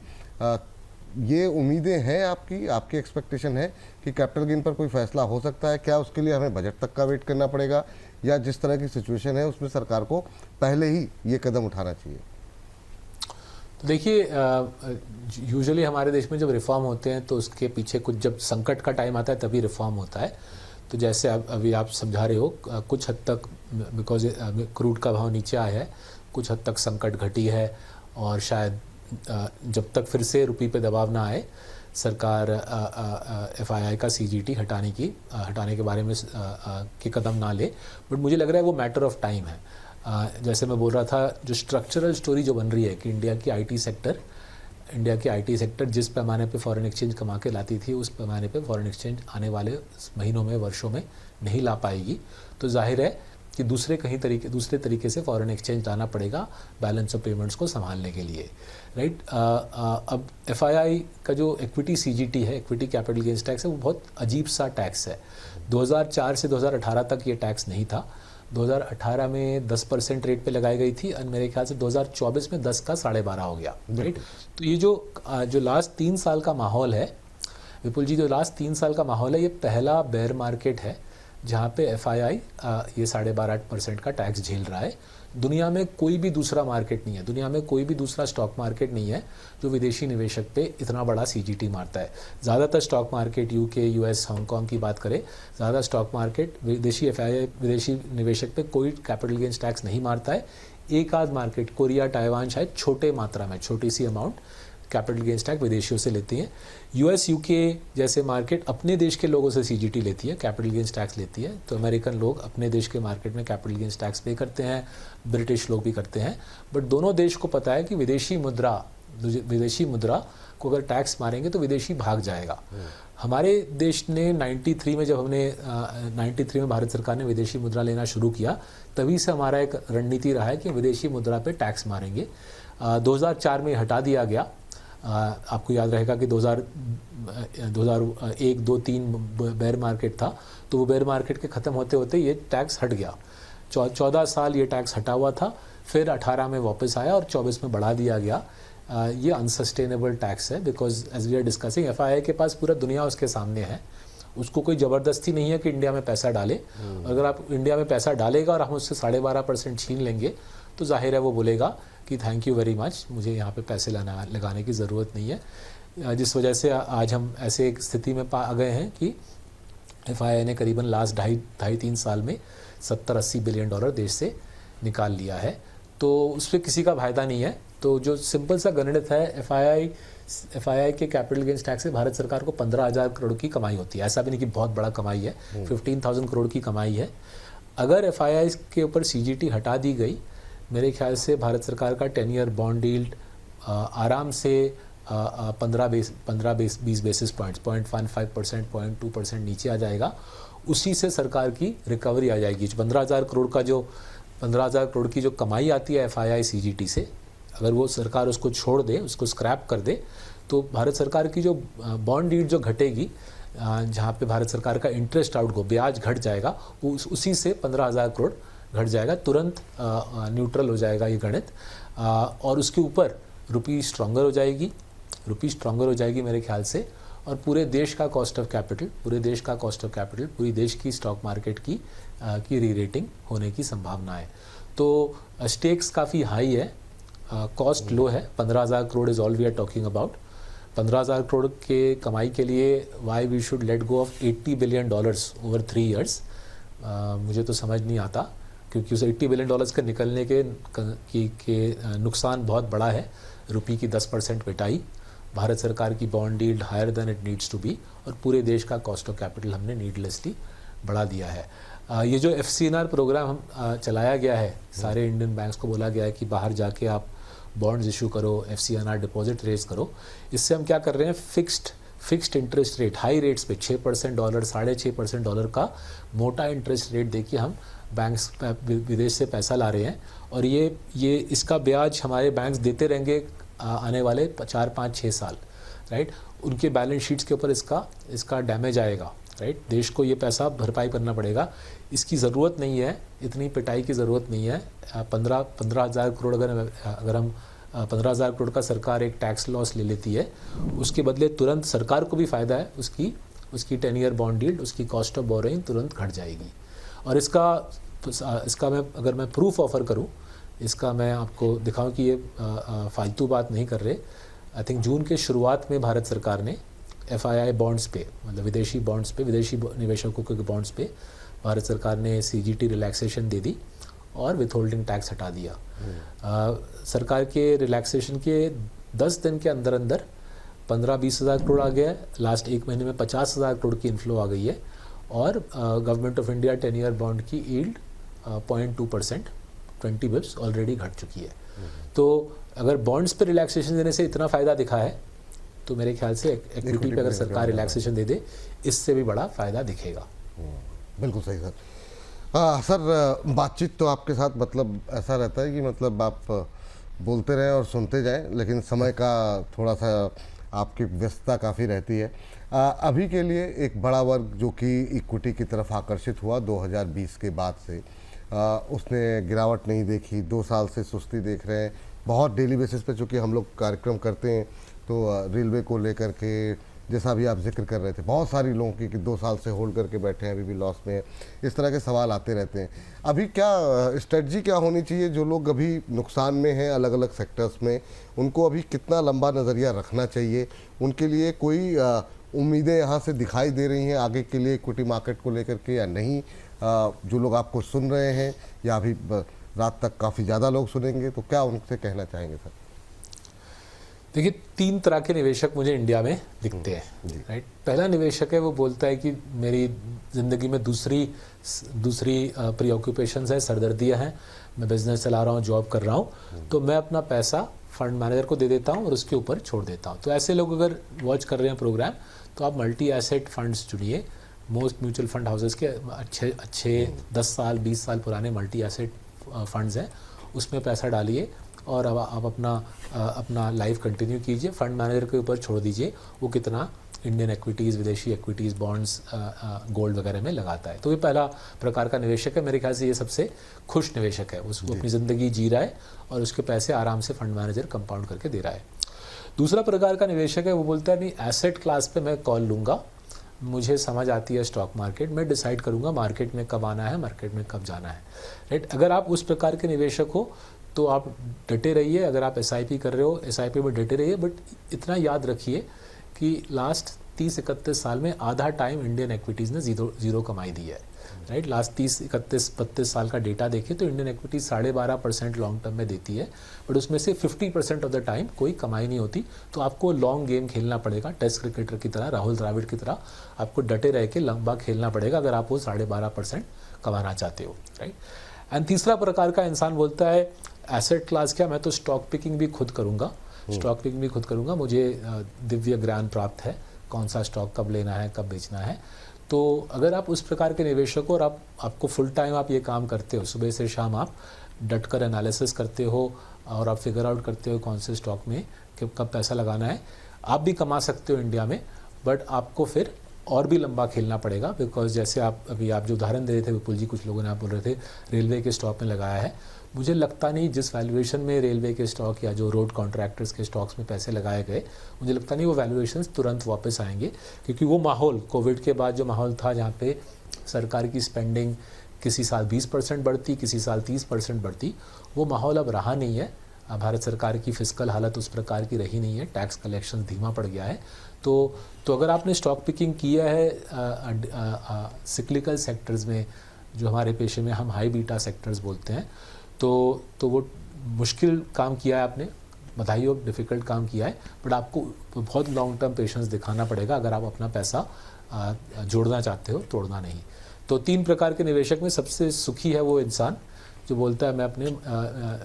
ये उम्मीदें हैं आपकी एक्सपेक्टेशन है कि कैपिटल गेन पर कोई फैसला हो सकता है? क्या उसके लिए हमें बजट तक का वेट करना पड़ेगा, या जिस तरह की सिचुएशन है उसमें सरकार को पहले ही ये कदम उठाना चाहिए?
तो देखिए, यूजुअली हमारे देश में जब रिफॉर्म होते हैं तो उसके पीछे कुछ, जब संकट का टाइम आता है तभी रिफॉर्म होता है। तो जैसे अभी आप समझा रहे हो, कुछ हद तक बिकॉज क्रूड का भाव नीचे आया है, कुछ हद तक संकट घटी है, और शायद जब तक फिर से रुपये पे दबाव ना आए सरकार एफआईआई का सीजीटी हटाने के बारे में के कदम ना ले। बट मुझे लग रहा है वो मैटर ऑफ टाइम है। जैसे मैं बोल रहा था, जो स्ट्रक्चरल स्टोरी जो बन रही है कि इंडिया की आईटी सेक्टर जिस पैमाने पे फॉरेन एक्सचेंज कमा के लाती थी, उस पैमाने पे फॉरेन एक्सचेंज आने वाले महीनों में, वर्षों में नहीं ला पाएगी। तो जाहिर है कि दूसरे तरीके से फॉरेन एक्सचेंज लाना पड़ेगा बैलेंस ऑफ पेमेंट्स को संभालने के लिए, राइट। अब एफआईआई का जो इक्विटी सीजीटी है, इक्विटी कैपिटल गेन्स टैक्स है, वो बहुत अजीब सा टैक्स है। 2004 से 2018 तक ये टैक्स नहीं था। 2018 में 10% रेट पे लगाई गई थी, और मेरे ख्याल से 2024 में 10 का 12.5 हो गया, राइट। तो ये जो लास्ट 3 साल का माहौल है विपुल जी, जो लास्ट 3 साल का माहौल है, ये पहला बेयर मार्केट है जहाँ पे एफआईआई ये 12.5% का टैक्स झेल रहा है। दुनिया में कोई भी दूसरा मार्केट नहीं है, दुनिया में कोई भी दूसरा स्टॉक मार्केट नहीं है जो विदेशी निवेशक पे इतना बड़ा सीजीटी मारता है। ज़्यादातर stock market UK, US, Hong Kong की बात करें, ज़्यादा स्टॉक मार्केट विदेशी निवेशक पे कोई कैपिटल गेन्स टैक्स नहीं मारता है। एक आध मार्केट, कोरिया, ताइवान, शायद छोटे मात्रा में, छोटी सी अमाउंट कैपिटल गेन्स टैक्स विदेशियों से लेती हैं। यूएस, यूके जैसे मार्केट अपने देश के लोगों से सीजीटी लेती है, कैपिटल गेन्स टैक्स लेती है। तो अमेरिकन लोग अपने देश के मार्केट में कैपिटल गेन्स टैक्स पे करते हैं, ब्रिटिश लोग भी करते हैं। बट दोनों देश को पता है कि विदेशी मुद्रा को अगर टैक्स मारेंगे तो विदेशी भाग जाएगा। हमारे देश ने 93 में, जब हमने 93 में भारत सरकार ने विदेशी मुद्रा लेना शुरू किया, तभी से हमारा एक रणनीति रहा है कि विदेशी मुद्रा पे टैक्स मारेंगे। 2004 में हटा दिया गया। आपको याद रहेगा कि 2001, 2, 3 बेयर मार्केट था, तो वो बेयर मार्केट के ख़त्म होते होते ये टैक्स हट गया। 14 साल ये टैक्स हटा हुआ था, फिर 18 में वापस आया और 24 में बढ़ा दिया गया। ये अनसस्टेनेबल टैक्स है, because as we are discussing, FII के पास पूरा दुनिया उसके सामने है। उसको कोई ज़बरदस्ती नहीं है कि इंडिया में पैसा डाले। अगर आप इंडिया में पैसा डालेगा और हम उससे 12.5% छीन लेंगे, तो जाहिर है वो बोलेगा कि थैंक यू वेरी मच, मुझे यहाँ पे पैसे लगाने की ज़रूरत नहीं है। जिस वजह से आज हम ऐसे एक स्थिति में आ गए हैं कि एफआईआई ने करीबन लास्ट 2.5-3 साल में $70-80 बिलियन देश से निकाल लिया है। तो उस पर किसी का फायदा नहीं है। तो जो सिंपल सा गणित है, एफआईआई के कैपिटल गेन्स टैक्स से भारत सरकार को 15,000 करोड़ की कमाई होती है। ऐसा भी नहीं कि बहुत बड़ा कमाई है, 15,000 करोड़ की कमाई है। अगर एफआईआई के ऊपर सीजीटी हटा दी गई, मेरे ख्याल से भारत सरकार का 10 ईयर बॉन्ड यील्ड आराम से 20 बेसिस पॉइंट्स 0.15%, 0.2% नीचे आ जाएगा, उसी से सरकार की रिकवरी आ जाएगी। 15,000 करोड़ की जो कमाई आती है FII CGT से, अगर वो सरकार उसको छोड़ दे, उसको स्क्रैप कर दे, तो भारत सरकार की जो बॉन्ड यील्ड जो घटेगी, जहाँ पे भारत सरकार का इंटरेस्ट आउट को ब्याज घट जाएगा, वो उसी से 15,000 करोड़ घट जाएगा, तुरंत न्यूट्रल हो जाएगा ये गणित। और उसके ऊपर रुपी स्ट्रॉन्गर हो जाएगी मेरे ख्याल से, और पूरे देश का कॉस्ट ऑफ कैपिटल, पूरी देश की स्टॉक मार्केट की री रेटिंग होने की संभावना है। तो स्टेक्स काफ़ी हाई है, कॉस्ट लो है। 15,000 crore is all we are talking about. 15,000 crore के कमाई के लिए why we should let go off $80 billion over 3 years, मुझे तो समझ नहीं आता, क्योंकि उस $80 बिलियन के निकलने के नुकसान बहुत बड़ा है। रुपये की 10% पिटाई, भारत सरकार की bond yield higher than it needs to be, और पूरे देश का कॉस्ट ऑफ कैपिटल हमने नीडलेसली बढ़ा दिया है। ये जो FCNR प्रोग्राम हम चलाया गया है, सारे इंडियन बैंक्स को बोला गया है कि बाहर जाके आप बॉन्ड्स इशू करो, FCNR डिपॉजिट रेज करो। इससे हम क्या कर रहे हैं, fixed interest rate, high rates पे 6% डॉलर, 6.5% डॉलर का मोटा इंटरेस्ट रेट देके हम बैंक्स विदेश से पैसा ला रहे हैं, और ये इसका ब्याज हमारे बैंक्स देते रहेंगे आने वाले 4, 5, 6 साल, राइट। उनके बैलेंस शीट्स के ऊपर इसका डैमेज आएगा, राइट। देश को ये पैसा भरपाई करना पड़ेगा, इसकी ज़रूरत नहीं है, इतनी पिटाई की ज़रूरत नहीं है। 15,000 करोड़ अगर हम 15,000 करोड़ का सरकार एक टैक्स लॉस ले लेती है, उसके बदले तुरंत सरकार को भी फ़ायदा है, उसकी 10 ईयर बॉन्ड यील्ड, उसकी कॉस्ट ऑफ बोरोइंग तुरंत घट जाएगी। और इसका मैं प्रूफ ऑफर करूं, इसका मैं आपको दिखाऊं कि ये फालतू बात नहीं कर रहे। आई थिंक जून के शुरुआत में भारत सरकार ने FII बॉन्ड्स पे, मतलब विदेशी निवेशकों के बॉन्ड्स पे भारत सरकार ने CGT रिलैक्सेशन दे दी और विथहोल्डिंग टैक्स हटा दिया। सरकार के रिलैक्सेशन के 10 दिन के अंदर 15-20 हज़ार करोड़ आ गया है। लास्ट 1 महीने में 50,000 करोड़ की इन्फ्लो आ गई है, और government of India 10 year bond की यील्ड 0.2%, 20 बिप्स ऑलरेडी घट चुकी है। तो अगर बॉन्ड्स पे रिलैक्सेशन देने से इतना फ़ायदा दिखा है, तो मेरे ख्याल से इक्विटी पे अगर सरकार रिलैक्सेशन दे दे, इससे भी बड़ा फ़ायदा दिखेगा।
बिल्कुल सही सर। सर, बातचीत तो आपके साथ मतलब ऐसा रहता है कि मतलब आप बोलते रहें और सुनते जाएं, लेकिन समय का थोड़ा सा आपकी व्यस्तता काफ़ी रहती है। अभी के लिए एक बड़ा वर्ग जो कि इक्विटी की तरफ आकर्षित हुआ 2020 के बाद से, उसने गिरावट नहीं देखी, 2 साल से सुस्ती देख रहे हैं। बहुत डेली बेसिस पे चूँकि हम लोग कार्यक्रम करते हैं, तो रेलवे को लेकर के जैसा भी आप जिक्र कर रहे थे, बहुत सारी लोगों की कि 2 साल से होल्ड करके बैठे हैं, अभी भी लॉस में है, इस तरह के सवाल आते रहते हैं। अभी क्या स्ट्रेटजी क्या होनी चाहिए, जो लोग अभी नुकसान में हैं अलग अलग सेक्टर्स में, उनको अभी कितना लंबा नज़रिया रखना चाहिए? उनके लिए कोई उम्मीदें यहाँ से दिखाई दे रही हैं आगे के लिए इक्विटी मार्केट को लेकर के, या नहीं? जो लोग आपको सुन रहे हैं, या अभी रात तक काफ़ी ज़्यादा लोग सुनेंगे, तो क्या उनसे कहना चाहेंगे सर?
देखिए, 3 तरह के निवेशक मुझे इंडिया में दिखते हैं, राइट। पहला निवेशक है, वो बोलता है कि मेरी ज़िंदगी में दूसरी प्रीऑक्यूपेशंस है, सरदर्दियाँ हैं, मैं बिज़नेस चला रहा हूँ, जॉब कर रहा हूँ, तो मैं अपना पैसा फंड मैनेजर को दे देता हूँ और उसके ऊपर छोड़ देता हूँ। तो ऐसे लोग अगर वॉच कर रहे हैं प्रोग्राम, तो आप मल्टी एसेट फंड्स चुनिए। मोस्ट म्यूचुअल फंड हाउसेस के अच्छे 10 साल 20 साल पुराने मल्टी एसेट फंड्स हैं, उसमें पैसा डालिए और अब आप अपना लाइफ कंटिन्यू कीजिए। फंड मैनेजर के ऊपर छोड़ दीजिए वो कितना इंडियन एक्विटीज़, विदेशी एक्विटीज़, बॉन्ड्स, गोल्ड वगैरह में लगाता है। तो ये पहला प्रकार का निवेशक है, मेरे ख्याल से ये सबसे खुश निवेशक है। उसको अपनी ज़िंदगी जी रहा है और उसके पैसे आराम से फंड मैनेजर कंपाउंड करके दे रहा है। दूसरा प्रकार का निवेशक है, वो बोलता है नहीं, एसेट क्लास पे मैं कॉल लूँगा, मुझे समझ आती है स्टॉक मार्केट, मैं डिसाइड करूँगा मार्केट में कब आना है, मार्केट में कब जाना है, राइट। अगर आप उस प्रकार के निवेशक हो तो आप डटे रहिए। अगर आप SIP कर रहे हो, SIP में डटे रहिए, बट इतना याद रखिए कि लास्ट 30-31 साल में आधा टाइम इंडियन एक्विटीज़ ने जीरो कमाई दी है, राइट। लास्ट 30-31-32 साल का डेटा देखें तो इंडियन एक्विटीज 12.5% लॉन्ग टर्म में देती है, बट उसमें से 50% ऑफ द टाइम कोई कमाई नहीं होती। तो आपको लॉन्ग गेम खेलना पड़ेगा, टेस्ट क्रिकेटर की तरह, राहुल द्रविड़ की तरह आपको डटे रह के लंबा खेलना पड़ेगा अगर आप वो 12.5% कमाना चाहते हो, राइट। एंड तीसरा प्रकार का इंसान बोलता है एसेट क्लास क्या, मैं तो स्टॉक पिकिंग भी खुद करूँगा, स्टॉक पिकिंग भी खुद करूँगा। मुझे दिव्य ज्ञान प्राप्त है कौन सा स्टॉक कब लेना है, कब बेचना है। तो अगर आप उस प्रकार के निवेशक हो और आपको फुल टाइम आप ये काम करते हो, सुबह से शाम आप डटकर एनालिसिस करते हो और आप फिगर आउट करते हो कौन से स्टॉक में कब पैसा लगाना है, आप भी कमा सकते हो इंडिया में। बट आपको फिर और भी लंबा खेलना पड़ेगा, बिकॉज जैसे आप जो उदाहरण दे रहे थे विपुल जी, कुछ लोगों ने आप बोल रहे थे रेलवे के स्टॉक में लगाया है। मुझे लगता नहीं जिस वैल्यूएशन में रेलवे के स्टॉक या जो रोड कॉन्ट्रैक्टर्स के स्टॉक्स में पैसे लगाए गए, मुझे लगता नहीं वो वैल्यूएशंस तुरंत वापस आएंगे, क्योंकि वो माहौल कोविड के बाद जो माहौल था जहाँ पे सरकार की स्पेंडिंग किसी साल 20% बढ़ती, किसी साल 30% बढ़ती, वो माहौल अब रहा नहीं है। भारत सरकार की फिस्कल हालत उस प्रकार की रही नहीं है, टैक्स कलेक्शन धीमा पड़ गया है। तो अगर आपने स्टॉक पिकिंग किया है सिक्लिकल सेक्टर्स में, जो हमारे पेशे में हम हाई बीटा सेक्टर्स बोलते हैं, तो वो मुश्किल काम किया है आपने, बधाई हो, डिफ़िकल्ट काम किया है। बट आपको बहुत लॉन्ग टर्म पेशेंस दिखाना पड़ेगा अगर आप अपना पैसा जोड़ना चाहते हो, तोड़ना नहीं। तो 3 प्रकार के निवेशक में सबसे सुखी है वो इंसान जो बोलता है मैं अपने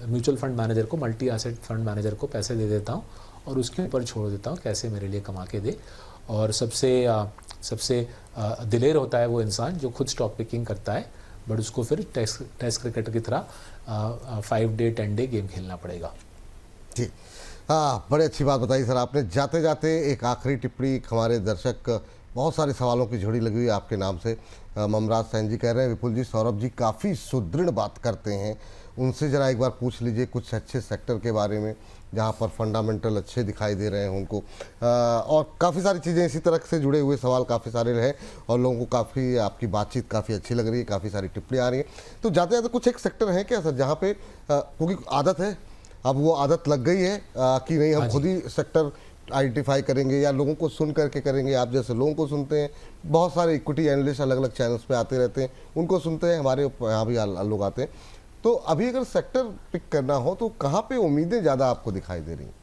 म्यूचुअल फंड मैनेजर को, मल्टी एसेट फंड मैनेजर को पैसे दे देता हूँ और उसके ऊपर छोड़ देता हूँ कैसे मेरे लिए कमा के दे। और सबसे दिलेर होता है वो इंसान जो खुद स्टॉक पिकिंग करता है, बट उसको फिर टेस्ट क्रिकेटर की तरह 5 डे 10 डे गेम खेलना पड़ेगा।
ठीक, हाँ, बड़ी अच्छी बात बताई सर आपने। जाते जाते एक आखिरी टिप्पणी, हमारे दर्शक बहुत सारे सवालों की झड़ी लगी हुई है आपके नाम से। ममराज सैन जी कह रहे हैं विपुल जी, सौरभ जी काफ़ी सुदृढ़ बात करते हैं, उनसे ज़रा एक बार पूछ लीजिए कुछ अच्छे सेक्टर के बारे में जहाँ पर फंडामेंटल अच्छे दिखाई दे रहे हैं उनको। और काफ़ी सारी चीज़ें इसी तरह से जुड़े हुए सवाल काफ़ी सारे रहे और लोगों को काफ़ी आपकी बातचीत काफ़ी अच्छी लग रही है, काफ़ी सारी टिप्पणी आ रही है। तो जाते जाते कुछ एक सेक्टर है क्या सर जहाँ पे क्योंकि आदत है, अब वो आदत लग गई है कि नहीं हम खुद ही सेक्टर आइडेंटिफाई करेंगे या लोगों को सुन करके करेंगे? आप जैसे लोगों को सुनते हैं, बहुत सारे इक्विटी एनालिस्ट अलग अलग चैनल्स पे आते रहते हैं, उनको सुनते हैं, हमारे यहाँ भी लोग आते हैं। तो अभी अगर सेक्टर पिक करना हो तो कहाँ पे उम्मीदें ज़्यादा आपको दिखाई दे रही हैं?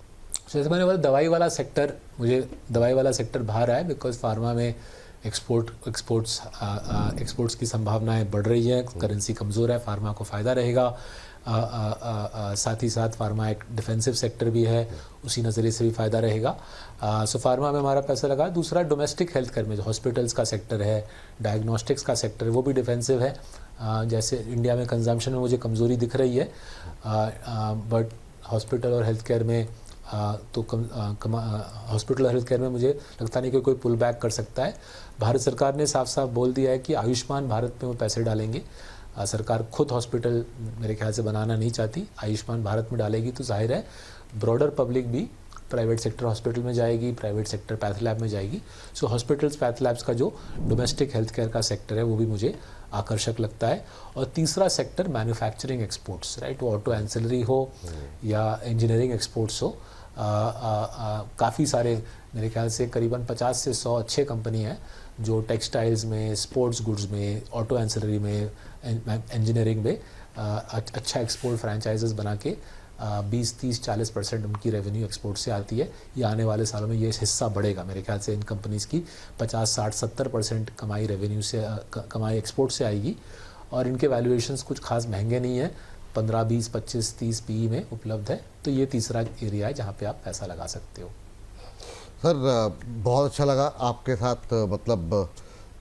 जैसे मैंने बोला दवाई वाला सेक्टर, मुझे दवाई वाला सेक्टर बाहर आया बिकॉज फार्मा में एक्सपोर्ट्स की संभावनाएं बढ़ रही है, करेंसी कमज़ोर है, फार्मा को फ़ायदा रहेगा। साथ ही साथ फार्मा एक डिफेंसिव सेक्टर भी है, उसी नज़रिए से भी फ़ायदा रहेगा। सो फार्मा में हमारा पैसा लगा। दूसरा डोमेस्टिक हेल्थ केयर में जो हॉस्पिटल्स का सेक्टर है, डायग्नोस्टिक्स का सेक्टर है, वो भी डिफेंसिव है। जैसे इंडिया में कंजम्पशन में मुझे कमज़ोरी दिख रही है, बट हॉस्पिटल और हेल्थ केयर में हॉस्पिटल और हेल्थ केयर में मुझे लगता नहीं कि कोई पुल बैक कर सकता है। भारत सरकार ने साफ साफ बोल दिया है कि आयुष्मान भारत में वो पैसे डालेंगे। सरकार खुद हॉस्पिटल मेरे ख्याल से बनाना नहीं चाहती, आयुष्मान भारत में डालेगी तो जाहिर है ब्रॉडर पब्लिक भी प्राइवेट सेक्टर हॉस्पिटल में जाएगी, प्राइवेट सेक्टर पैथ लैब में जाएगी। सो हॉस्पिटल्स पैथ लैब्स का जो डोमेस्टिक हेल्थ केयर का सेक्टर है वो भी मुझे आकर्षक लगता है। और तीसरा सेक्टर मैन्युफैक्चरिंग एक्सपोर्ट्स, राइट, वो ऑटो एंसिलरी हो या इंजीनियरिंग एक्सपोर्ट्स हो। काफ़ी सारे मेरे ख्याल से करीबन 50 से 100 अच्छे कंपनी हैं जो टेक्सटाइल्स में, स्पोर्ट्स गुड्स में, ऑटो एंसिलरी में, इंजीनियरिंग में अच्छा एक्सपोर्ट फ्रेंचाइजेस बना के 20, 30, 40% उनकी रेवेन्यू एक्सपोर्ट से आती है। ये आने वाले सालों में ये हिस्सा बढ़ेगा मेरे ख्याल से। इन कंपनीज़ की 50, 60, 70% कमाई रेवेन्यू से कमाई एक्सपोर्ट से आएगी। और इनके वैल्यूएशंस कुछ खास महंगे नहीं है, 15, 20, 25, 30 PE में उपलब्ध है। तो ये तीसरा एरिया है जहाँ पे आप पैसा लगा सकते हो।
सर बहुत अच्छा लगा आपके साथ, मतलब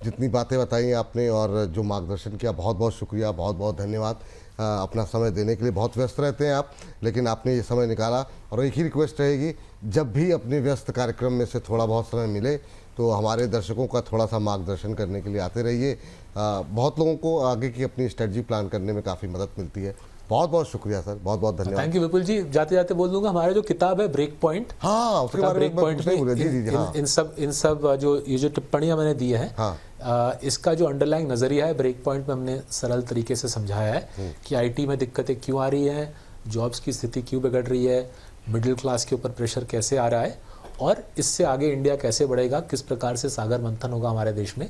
जितनी बातें बताई आपने और जो मार्गदर्शन किया, बहुत बहुत शुक्रिया, बहुत बहुत धन्यवाद। अपना समय देने के लिए बहुत व्यस्त रहते हैं आप, लेकिन आपने ये समय निकाला। और एक ही रिक्वेस्ट रहेगी, जब भी अपने व्यस्त कार्यक्रम में से थोड़ा बहुत समय मिले तो हमारे दर्शकों का थोड़ा सा मार्गदर्शन करने के लिए आते रहिए। बहुत लोगों को आगे की अपनी स्ट्रेटजी प्लान करने में काफ़ी मदद मिलती है। बहुत बहुत शुक्रिया सर, बहुत बहुत धन्यवाद।
थैंक यू विपुल जी। जाते जाते बोल दूंगा, हमारा जो किताब है ब्रेक पॉइंट,
हाँ, उसके बारे में
इन सब जो ये जो टिप्पणियां मैंने दी है,
हाँ,
इसका जो अंडरलाइंग नजरिया है ब्रेक पॉइंट में हमने सरल तरीके से समझाया है कि IT में दिक्कतें क्यों आ रही हैं, जॉब्स की स्थिति क्यों बिगड़ रही है, मिडिल क्लास के ऊपर प्रेशर कैसे आ रहा है और इससे आगे इंडिया कैसे बढ़ेगा, किस प्रकार से सागर मंथन होगा हमारे देश में।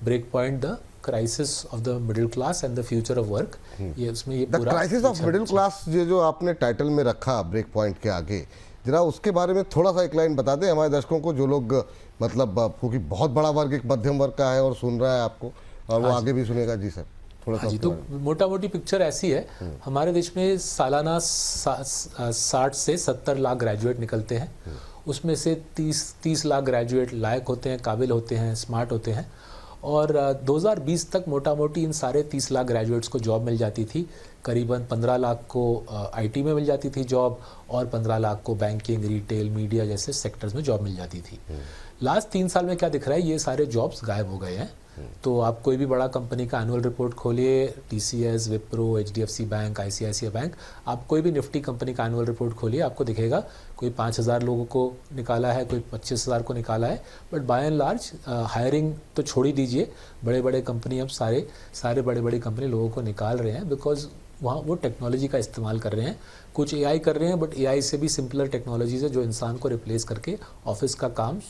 Break point, the crisis of the middle class and the future of work, ये उसमें ये पूरा
क्राइसिस ऑफ मिडिल क्लास जो आपने टाइटल में रखा ब्रेक पॉइंट के आगे, जरा उसके बारे में थोड़ा सा एक लाइन बता दें हमारे दर्शकों को, जो लोग मतलब क्योंकि बहुत बड़ा वर्ग एक मध्यम वर्ग का है और सुन रहा है आपको और वो आगे भी सुनेगा। जी सर। थोड़ा
हाँ जी, तो मोटा मोटी पिक्चर ऐसी है, हमारे देश में सालाना 60 से 70 लाख ग्रेजुएट निकलते हैं। उसमें से 30 लाख ग्रेजुएट लायक होते हैं, काबिल होते हैं, स्मार्ट होते हैं। और 2020 तक मोटा मोटी इन सारे 30 लाख ग्रेजुएट्स को जॉब मिल जाती थी। करीबन 15 लाख को आईटी में मिल जाती थी जॉब, और 15 लाख को बैंकिंग, रिटेल, मीडिया जैसे सेक्टर्स में जॉब मिल जाती थी। लास्ट 3 साल में क्या दिख रहा है, ये सारे जॉब्स गायब हो गए हैं। तो आप कोई भी बड़ा कंपनी का एनुअल रिपोर्ट खोलिए, TCS, Wipro, HDFC bank, ICICI bank, आप कोई भी निफ्टी कंपनी का एनुअल रिपोर्ट खोलिए, आपको दिखेगा कोई 5,000 लोगों को निकाला है, कोई 25,000 को निकाला है। But by and large hiring तो छोड़ ही दीजिए, बड़े बड़े कंपनी अब सारे बड़े बड़ी कंपनी लोगों को निकाल रहे हैं, बिकॉज वहाँ वो टेक्नोलॉजी का इस्तेमाल कर रहे हैं। कुछ एआई कर रहे हैं, बट एआई से भी सिंपलर टेक्नोलॉजीज है जो इंसान को रिप्लेस करके ऑफिस का काम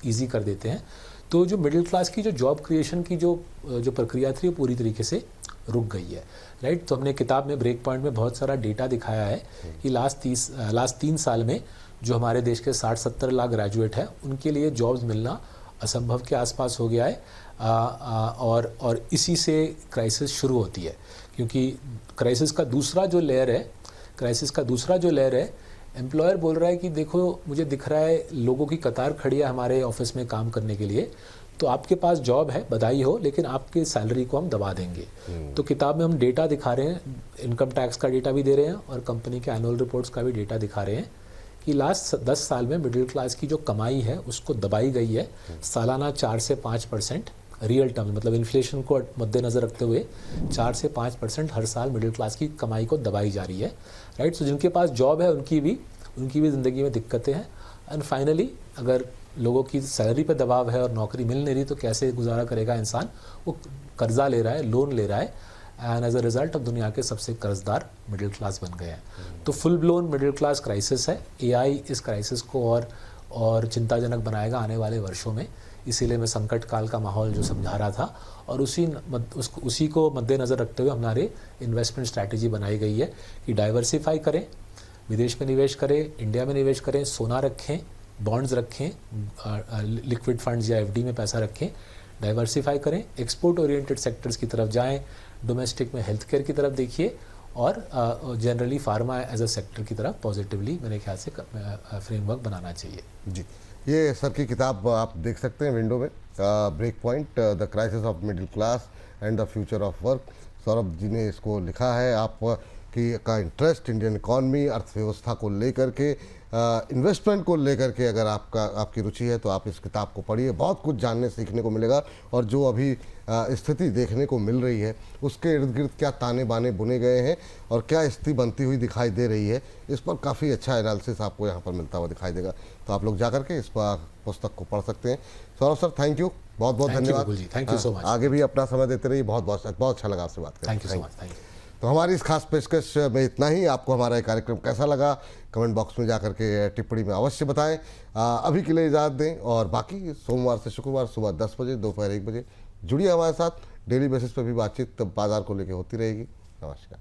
ईजी कर देते हैं। तो जो मिडिल क्लास की जो जॉब क्रिएशन की जो प्रक्रिया थी वो पूरी तरीके से रुक गई है, राइट। तो हमने किताब में ब्रेक पॉइंट में बहुत सारा डेटा दिखाया है कि लास्ट 3 साल में जो हमारे देश के 60-70 लाख ग्रेजुएट हैं उनके लिए जॉब्स मिलना असंभव के आसपास हो गया है। और इसी से क्राइसिस शुरू होती है, क्योंकि क्राइसिस का दूसरा जो लेयर है, एम्प्लॉयर बोल रहा है कि देखो मुझे दिख रहा है लोगों की कतार खड़ी है हमारे ऑफिस में काम करने के लिए, तो आपके पास जॉब है, बधाई हो, लेकिन आपके सैलरी को हम दबा देंगे। तो किताब में हम डेटा दिखा रहे हैं, इनकम टैक्स का डेटा भी दे रहे हैं और कंपनी के एनुअल रिपोर्ट्स का भी डेटा दिखा रहे हैं कि लास्ट 10 साल में मिडिल क्लास की जो कमाई है उसको दबाई गई है सालाना 4 से 5%। रियल टर्म मतलब इन्फ्लेशन को मद्देनज़र रखते हुए 4 से 5% हर साल मिडिल क्लास की कमाई को दबाई जा रही है, राइट। सो जिनके पास जॉब है उनकी भी ज़िंदगी में दिक्कतें हैं। एंड फाइनली अगर लोगों की सैलरी पे दबाव है और नौकरी मिल नहीं रही तो कैसे गुजारा करेगा इंसान, वो कर्जा ले रहा है, लोन ले रहा है, एंड एज अ रिजल्ट अब दुनिया के सबसे कर्जदार मिडिल क्लास बन गए हैं। तो full blown middle class crisis है। एआई इस क्राइसिस को और चिंताजनक बनाएगा आने वाले वर्षों में। इसीलिए मैं संकट काल का माहौल जो समझा रहा था, और उसी को मद्देनज़र रखते हुए हमारे इन्वेस्टमेंट स्ट्रैटेजी बनाई गई है कि डाइवर्सिफाई करें, विदेश में निवेश करें, इंडिया में निवेश करें, सोना रखें, बॉन्ड्स रखें, लिक्विड फंड्स या एफडी में पैसा रखें, डाइवर्सिफाई करें, एक्सपोर्ट ओरिएंटेड सेक्टर्स की तरफ जाएं, डोमेस्टिक में हेल्थ केयर की तरफ देखिए, और generally pharma as a sector की तरफ पॉजिटिवली मेरे ख्याल से फ्रेमवर्क बनाना चाहिए।
जी, ये सर की किताब आप देख सकते हैं विंडो में, break point, the crisis of middle class and the future of work. Saurabh ji ने इसको लिखा है। आप का इंटरेस्ट इंडियन इकॉनमी, अर्थव्यवस्था को लेकर के, इन्वेस्टमेंट को लेकर के अगर आपकी रुचि है तो आप इस किताब को पढ़िए, बहुत कुछ जानने सीखने को मिलेगा। और जो अभी स्थिति देखने को मिल रही है उसके इर्द गिर्द क्या ताने बाने बुने गए हैं और क्या स्थिति बनती हुई दिखाई दे रही है, इस पर काफ़ी अच्छा एनालिसिस आपको यहाँ पर मिलता हुआ दिखाई देगा। तो आप लोग जाकर के इस पुस्तक को पढ़ सकते हैं। सौरभ सर, थैंक यू, बहुत बहुत धन्यवाद।
Thank you so much.
आगे भी अपना समय देते रहिए। बहुत अच्छा लगा आपसे बात करके।
Thank you so much.
तो हमारी इस खास पेशकश में इतना ही। आपको हमारा ये कार्यक्रम कैसा लगा कमेंट बॉक्स में जाकर के टिप्पणी में अवश्य बताएं। अभी के लिए इजाज़त दें, और बाकी सोमवार से शुक्रवार सुबह 10 बजे, दोपहर 1 बजे जुड़िए हमारे साथ। डेली बेसिस पर भी बातचीत बाजार को लेकर होती रहेगी। नमस्कार।